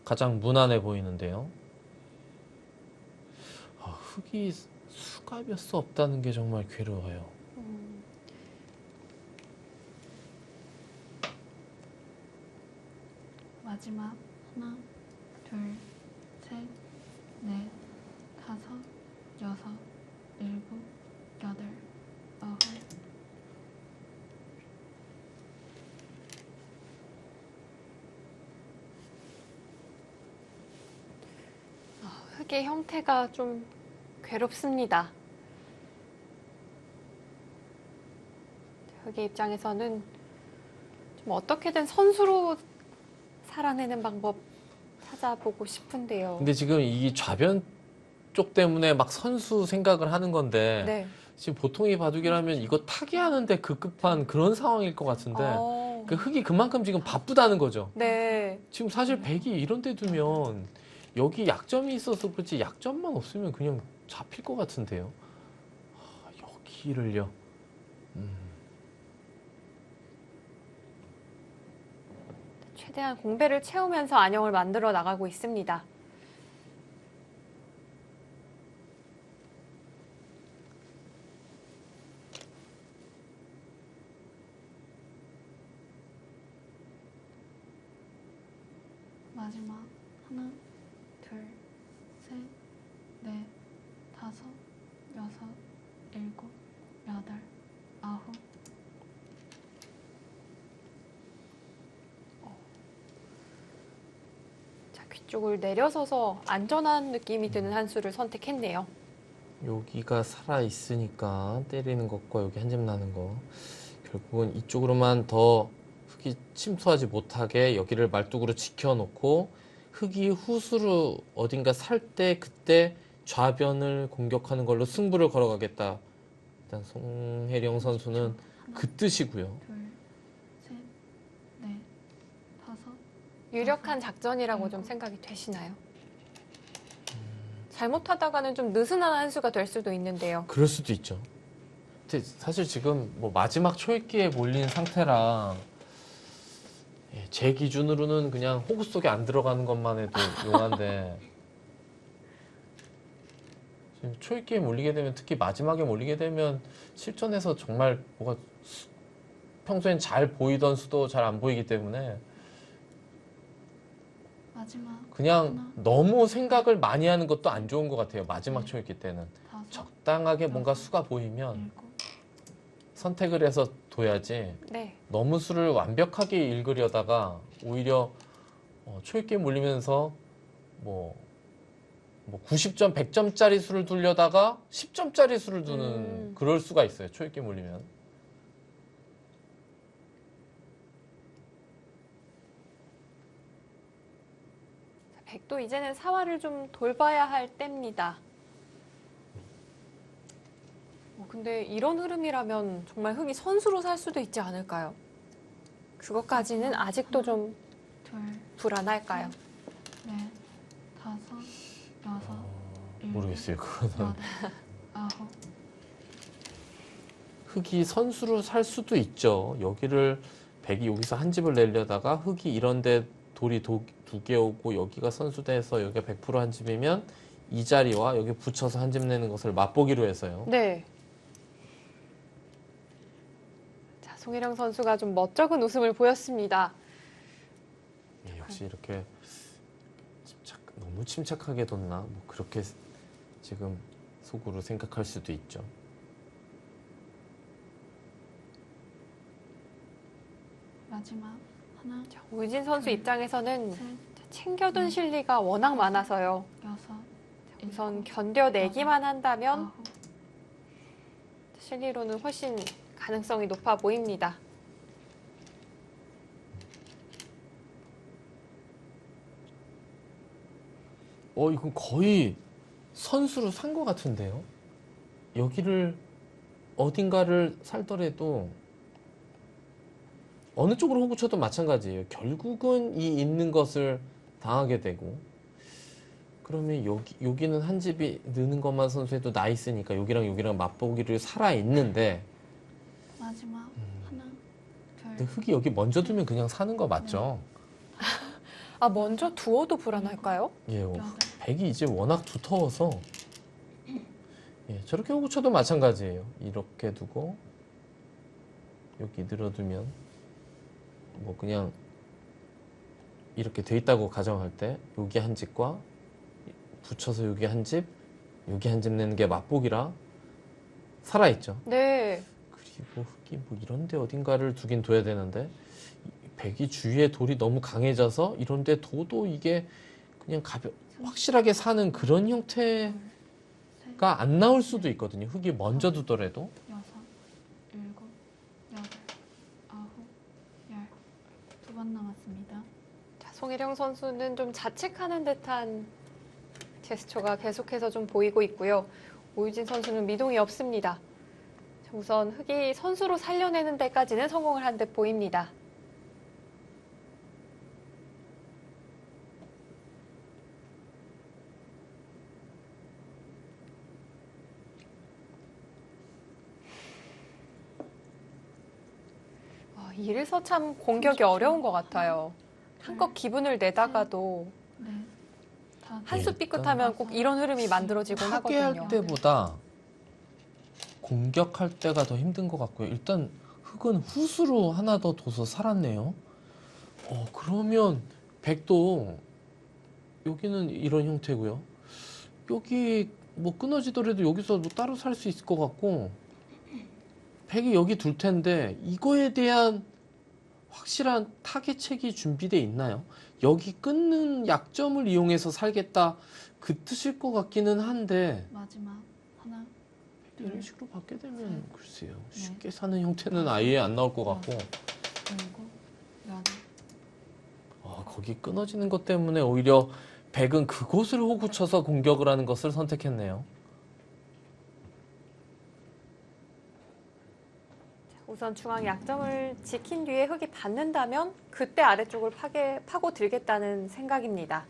B: 가장 무난해 보이는데요. 흑이 수가 몇 수 없다는 게 정말 괴로워요.
C: 마지막 하나, 둘, 셋, 넷, 다섯, 여섯, 일곱,
A: 흙의 형태가 좀 괴롭습니다. 흙의 입장에서는 좀 어떻게든 선수로 살아내는 방법 찾아보고 싶은데요.
B: 근데 지금 이 좌변 쪽 때문에 막 선수 생각을 하는 건데
A: 네.
B: 지금 보통의 바둑이라면 이거 타개하는데 급급한 그런 상황일 것 같은데 그 흙이 그만큼 지금 바쁘다는 거죠.
A: 네.
B: 지금 사실 백이 이런 데 두면 여기 약점이 있어서 그렇지 약점만 없으면 그냥 잡힐 것 같은데요. 여기를요.
A: 최대한 공배를 채우면서 안형을 만들어 나가고 있습니다.
C: 마지막 하나, 둘, 셋, 넷, 다섯, 여섯, 일곱, 여덟, 아홉.
A: 자, 귀쪽을 내려서서 안전한 느낌이 드는 한 수를 선택했네요.
B: 여기가 살아 있으니까 때리는 것과 여기 한 점 나는 거 결국은 이쪽으로만 더 흙이 침투하지 못하게 여기를 말뚝으로 지켜놓고 흙이 후수로 어딘가 살 때 그때 좌변을 공격하는 걸로 승부를 걸어가겠다. 일단 송혜령 선수는
C: 하나,
B: 그 뜻이고요.
C: 둘, 셋, 넷, 다섯.
A: 유력한 작전이라고 좀 생각이 되시나요? 잘못하다가는 좀 느슨한 한 수가 될 수도 있는데요.
B: 그럴 수도 있죠. 근데 사실 지금 뭐 마지막 초읽기에 몰린 상태라 제 기준으로는 그냥 호구 속에 안 들어가는 것만 해도 용한데 지금 초읽기에 몰리게 되면 특히 마지막에 몰리게 되면 실전에서 정말 뭐가 평소엔 잘 보이던 수도 잘 안 보이기 때문에
C: 마지막
B: 그냥 너무 생각을 많이 하는 것도 안 좋은 것 같아요. 마지막 초읽기 때는
C: 다섯,
B: 적당하게 뭔가 수가 보이면
C: 일곱.
B: 선택을 해서 둬야지
A: 네.
B: 너무 수를 완벽하게 읽으려다가 오히려 초읽기에 몰리면서 뭐 90점, 100점짜리 수를 두려다가 10점짜리 수를 두는 그럴 수가 있어요. 초읽기에 몰리면.
A: 백도 이제는 사활을 좀 돌봐야 할 때입니다. 근데 이런 흐름이라면 정말 흙이 선수로 살 수도 있지 않을까요? 그것까지는 아직도 좀
C: 둘,
A: 불안할까요?
C: 넷, 다섯, 여섯, 일곱,
B: 모르겠어요. 그거는.
C: 여덟, 아홉.
B: 흙이 선수로 살 수도 있죠. 여기를 백이 여기서 한 집을 내려다가 흙이 이런데 돌이 두 개 오고 여기가 선수돼서 여기가 100%한 집이면 이 자리와 여기 붙여서 한 집 내는 것을 맛보기로 해서요.
A: 네. 자, 송혜령 선수가 좀 멋쩍은 웃음을 보였습니다.
B: 역시 이렇게 너무 침착하게 뒀나? 뭐 그렇게 지금 속으로 생각할 수도 있죠.
C: 마지막 하나,
A: 자, 오유진 선수 입장에서는
C: 셋,
A: 챙겨둔 실리가 워낙 많아서요.
C: 여섯,
A: 우선 견뎌내기만 한다면
C: 아홉.
A: 실리로는 훨씬 가능성이 높아 보입니다.
B: 이건 거의 선수로 산 것 같은데요. 여기를 어딘가를 살더라도 어느 쪽으로 호구 쳐도 마찬가지예요. 결국은 이 있는 것을 당하게 되고 그러면 여기는 한 집이 느는 것만 선수해도 나 있으니까 여기랑 맛보기를 살아 있는데
C: 마지막 하나,
B: 근데
C: 둘,
B: 흙이 여기 먼저 두면 그냥 사는 거 맞죠?
A: 아, 먼저 두어도 불안할까요?
B: 예,
C: 여덟.
B: 백이 이제 워낙 두터워서 예, 저렇게 호구 쳐도 마찬가지예요. 이렇게 두고 여기 늘어두면 뭐 그냥 이렇게 돼 있다고 가정할 때 여기 한 집과 붙여서 여기 한 집, 여기 한 집 내는 게 맛보기라 살아있죠.
A: 네.
B: 그리고 흙이 뭐 이런데 어딘가를 두긴 둬야 되는데 백이 주위에 돌이 너무 강해져서 이런데 둬도 이게 그냥 확실하게 사는 그런 형태가 안 나올 수도 있거든요. 흙이 먼저 두더라도.
C: 6, 7, 8, 9, 10. 2번 남았습니다.
A: 자, 송혜령 선수는 좀 자책하는 듯한 제스처가 계속해서 좀 보이고 있고요. 오유진 선수는 미동이 없습니다. 자, 우선 흙이 선수로 살려내는 데까지는 성공을 한 듯 보입니다. 이래서 참 공격이 어려운 것 같아요. 한껏 기분을 내다가도
C: 네. 다
A: 한 수
B: 네,
A: 삐끗하면 꼭 이런 흐름이 만들어지곤
B: 타개할
A: 하거든요.
B: 때보다 공격할 때가 더 힘든 것 같고요. 일단 흙은 후수로 하나 더 둬서 살았네요. 그러면 백도 여기는 이런 형태고요. 여기 뭐 끊어지더라도 여기서 뭐 따로 살 수 있을 것 같고 백이 여기 둘 텐데 이거에 대한 확실한 타겟책이 준비돼 있나요? 여기 끊는 약점을 이용해서 살겠다 그 뜻일 것 같기는 한데
C: 마지막 하나,
B: 이런 식으로 받게 되면 글쎄요
C: 네.
B: 쉽게 사는 형태는 아예 안 나올 것 같고
C: 7, 8.
B: 거기 끊어지는 것 때문에 오히려 백은 그곳을 호구쳐서 공격을 하는 것을 선택했네요.
A: 우선 중앙 약점을 지킨 뒤에 흙이 받는다면 그때 아래쪽을 파고들겠다는 생각입니다.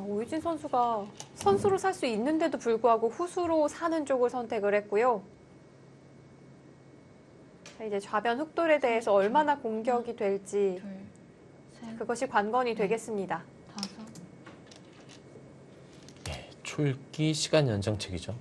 A: 오유진 선수가 선수로 살 수 있는데도 불구하고 후수로 사는 쪽을 선택을 했고요. 자, 이제 좌변 흙돌에 대해서 얼마나 공격이 될지
C: 둘, 셋,
A: 그것이 관건이 되겠습니다.
C: 5.
B: 초읽기 시간 연장책이죠.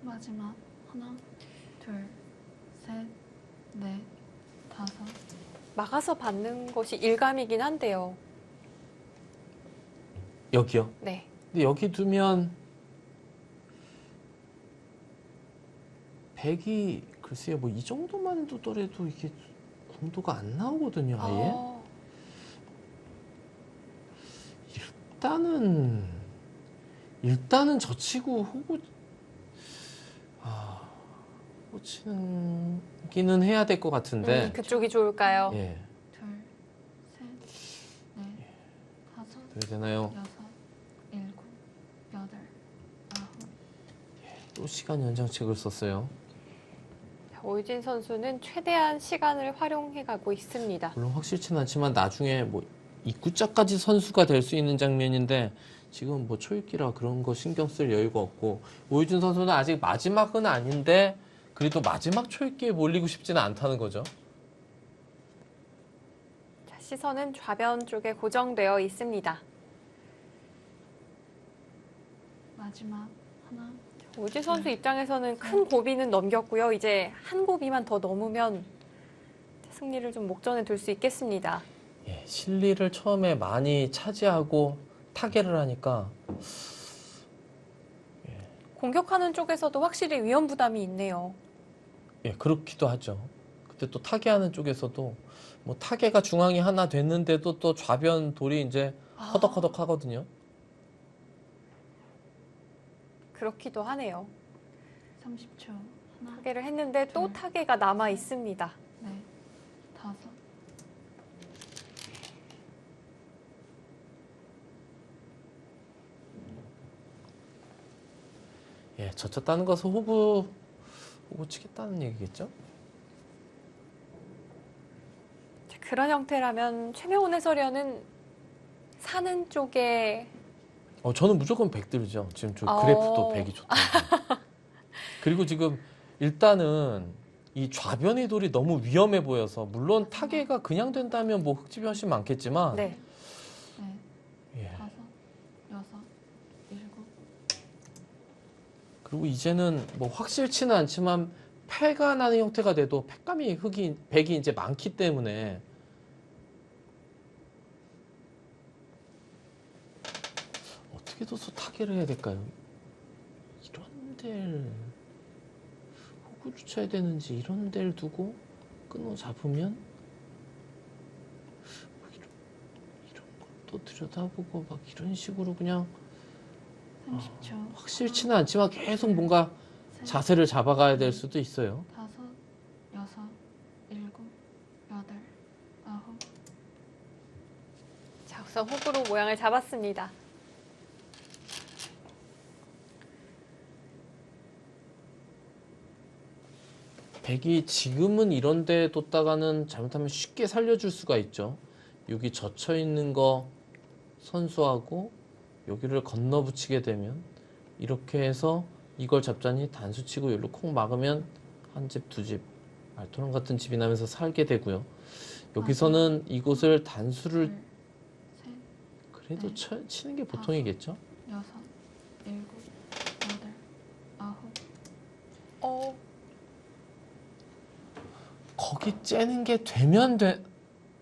C: 마지막 하나, 둘, 셋, 넷, 5.
A: 막아서 받는 것이 일감이긴 한데요.
B: 여기요.
A: 네.
B: 근데 여기 두면 백이 글쎄요 뭐 이 정도만 두더라도 이게 공도가 안 나오거든요 아예. 일단은 젖히고 호구 치는기는 해야 될 것 같은데.
A: 그쪽이 좋을까요?
B: 예.
C: 둘, 셋, 넷, 5.
B: 그래야 되나요?
C: 6, 7, 8, 9.
B: 또 시간 연장책을 썼어요.
A: 자, 오유진 선수는 최대한 시간을 활용해가고 있습니다.
B: 물론 확실치는 않지만 나중에 뭐 입구자까지 선수가 될 수 있는 장면인데 지금 뭐 초읽기라 그런 거 신경 쓸 여유가 없고 오유진 선수는 아직 마지막은 아닌데 그래도 마지막 초읽기에 몰리고 싶지는 않다는 거죠.
A: 자, 시선은 좌변 쪽에 고정되어 있습니다.
C: 마지막 하나,
A: 오유진 선수 입장에서는 큰 고비는 넘겼고요. 이제 한 고비만 더 넘으면 승리를 좀 목전에 둘 수 있겠습니다.
B: 예, 실리를 처음에 많이 차지하고 타개를 하니까
A: 공격하는 쪽에서도 확실히 위험 부담이 있네요.
B: 예, 그렇기도 하죠. 근데 또 타개하는 쪽에서도 뭐 타개가 중앙이 하나 됐는데도 또 좌변 돌이 이제 허덕허덕 하거든요.
A: 그렇기도 하네요.
C: 30초. 하나,
A: 타개를 했는데 또 타개가 남아 있습니다.
C: 넷, 5.
B: 예, 젖혔다는 것은 호구 치겠다는 얘기겠죠?
A: 자, 그런 형태라면 최명훈 해설위원은 사는 쪽에
B: 저는 무조건 100 들죠. 지금 저 그래프도 100이 좋다. 그리고 지금 일단은 이 좌변의 돌이 너무 위험해 보여서 물론 타개가 그냥 된다면 뭐 흙집이 훨씬 많겠지만
A: 네.
C: 넷,
B: 예,
C: 5, 6, 7.
B: 그리고 이제는 뭐 확실치는 않지만 패가 나는 형태가 돼도 팩감이 백이 이제 많기 때문에 어떻게 둬서 타개를 해야 될까요? 이런 데를 호구를 쳐야 되는지 이런 데를 두고 끊어 잡으면 이런 것도 들여다보고 막 이런 식으로 그냥
C: 30초.
B: 확실치는 않지만 계속 뭔가 자세를 잡아가야 될 수도 있어요.
C: 5, 6, 7, 8, 9.
A: 자, 우선 호구로 모양을 잡았습니다.
B: 백이 지금은 이런 데 뒀다가는 잘못하면 쉽게 살려줄 수가 있죠. 여기 젖혀 있는 거 선수하고 여기를 건너 붙이게 되면 이렇게 해서 이걸 잡자니 단수 치고 여기로 콩 막으면 한 집, 두 집, 말토랑 같은 집이 나면서 살게 되고요. 여기서는 이곳을 단수를
C: 둘, 셋,
B: 그래도
C: 네.
B: 치는 게 보통이겠죠.
C: 6, 7, 8, 9.
A: 어,
B: 거기 째는 게 되면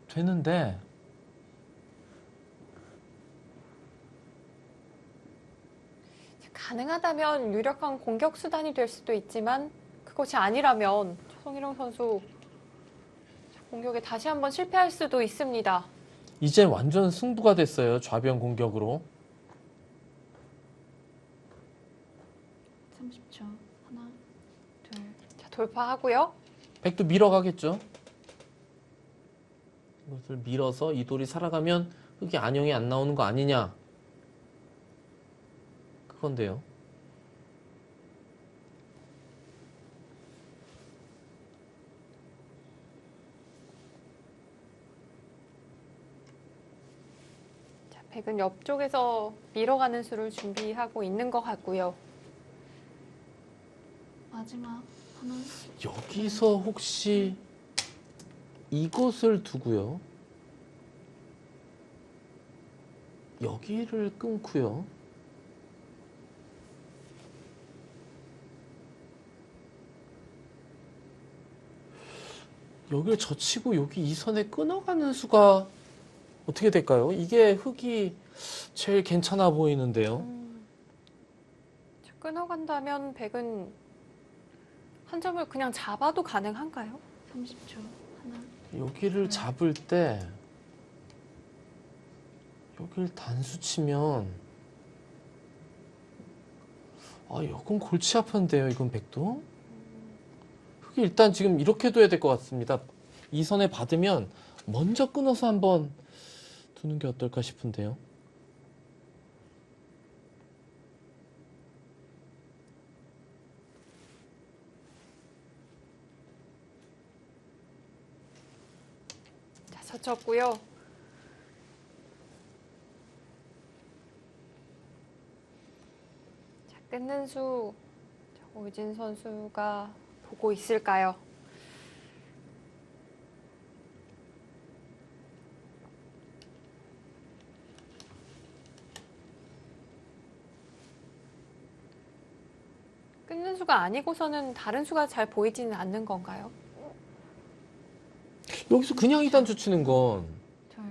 B: 되는데
A: 가능하다면 유력한 공격 수단이 될 수도 있지만 그것이 아니라면 송일영 선수 공격에 다시 한번 실패할 수도 있습니다.
B: 이제 완전 승부가 됐어요. 좌변 공격으로.
C: 30초. 하나, 둘,
A: 자, 돌파하고요.
B: 백도 밀어가겠죠. 이것을 밀어서 이 돌이 살아가면 흙이 안형이 안 나오는 거 아니냐. 그건데요.
A: 자, 백은 옆쪽에서 밀어가는 수를 준비하고 있는 것 같고요.
C: 마지막. 하나,
B: 여기서 혹시 이곳을 두고요. 여기를 끊고요. 여기를 젖히고 여기 이 선에 끊어가는 수가 어떻게 될까요? 이게 흙이 제일 괜찮아 보이는데요.
A: 자, 끊어간다면 백은 한 점을 그냥 잡아도 가능한가요?
C: 30초. 하나,
B: 여기를 잡을 때 여기를 단수 치면 이건 골치 아픈데요. 이건 백도. 흙이 일단 지금 이렇게 둬야 될 것 같습니다. 이 선에 받으면 먼저 끊어서 한번 두는 게 어떨까 싶은데요.
A: 자, 젖혔고요. 자, 끊는 수 자, 오유진 선수가 보고 있을까요? 끊는 수가 아니고서는 다른 수가 잘 보이지는 않는 건가요?
B: 여기서 그냥 2단조 치는 건
C: 둘,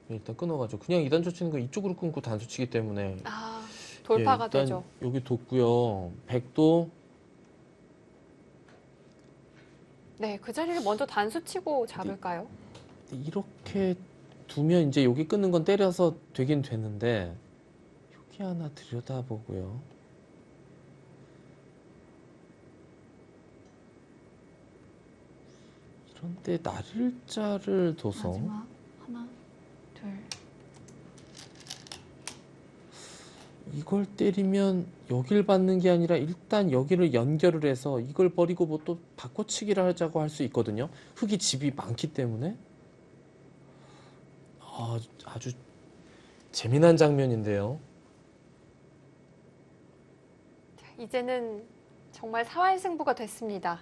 B: 일단 끊어가지고 그냥 2단조 치는 건 이쪽으로 끊고 단수 치기 때문에
A: 아, 돌파가
B: 일단
A: 되죠.
B: 여기 뒀고요. 백도
A: 네, 그 자리를 먼저 단수 치고 잡을까요?
B: 이렇게 두면 이제 여기 끊는 건 때려서 되긴 되는데 여기 하나 들여다보고요. 이런데 날일자를 둬서
C: 마지막. 하나, 둘,
B: 이걸 때리면 여길 받는 게 아니라 일단 여기를 연결을 해서 이걸 버리고 뭐 또 바꿔치기를 하자고 할 수 있거든요. 흙이 집이 많기 때문에 아주 재미난 장면인데요.
A: 자, 이제는 정말 사활승부가 됐습니다.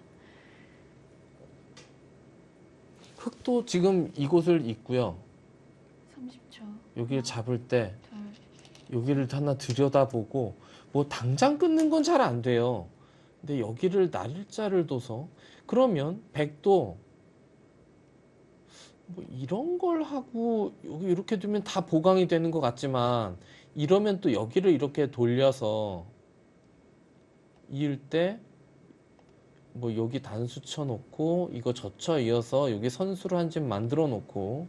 B: 흙도 지금 이곳을 있고요.
C: 30초.
B: 여기를 잡을 때
C: 둘,
B: 여기를 하나 들여다보고 뭐 당장 끊는 건 잘 안 돼요. 근데 여기를 날짜를 둬서 그러면 백도 뭐 이런 걸 하고 여기 이렇게 두면 다 보강이 되는 것 같지만 이러면 또 여기를 이렇게 돌려서 이을 때 뭐 여기 단수 쳐놓고 이거 젖혀 이어서 여기 선수를 한 집 만들어 놓고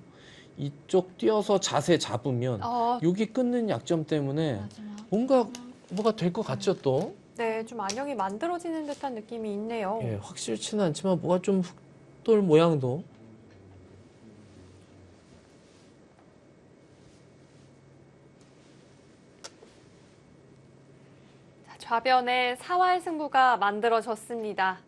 B: 이쪽 띄어서 자세 잡으면 여기 끊는 약점 때문에
C: 마지막.
B: 뭐가 될 것 같죠 또?
A: 네, 좀 안형이 만들어지는 듯한 느낌이 있네요.
B: 예, 확실치는 않지만 뭐가 좀 흑돌 모양도
A: 자, 좌변에 사활 승부가 만들어졌습니다.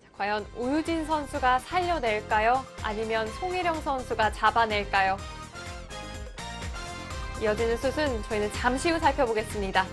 A: 자, 과연 오유진 선수가 살려낼까요? 아니면 송혜령 선수가 잡아낼까요? 이어지는 슛은 저희는 잠시 후 살펴보겠습니다.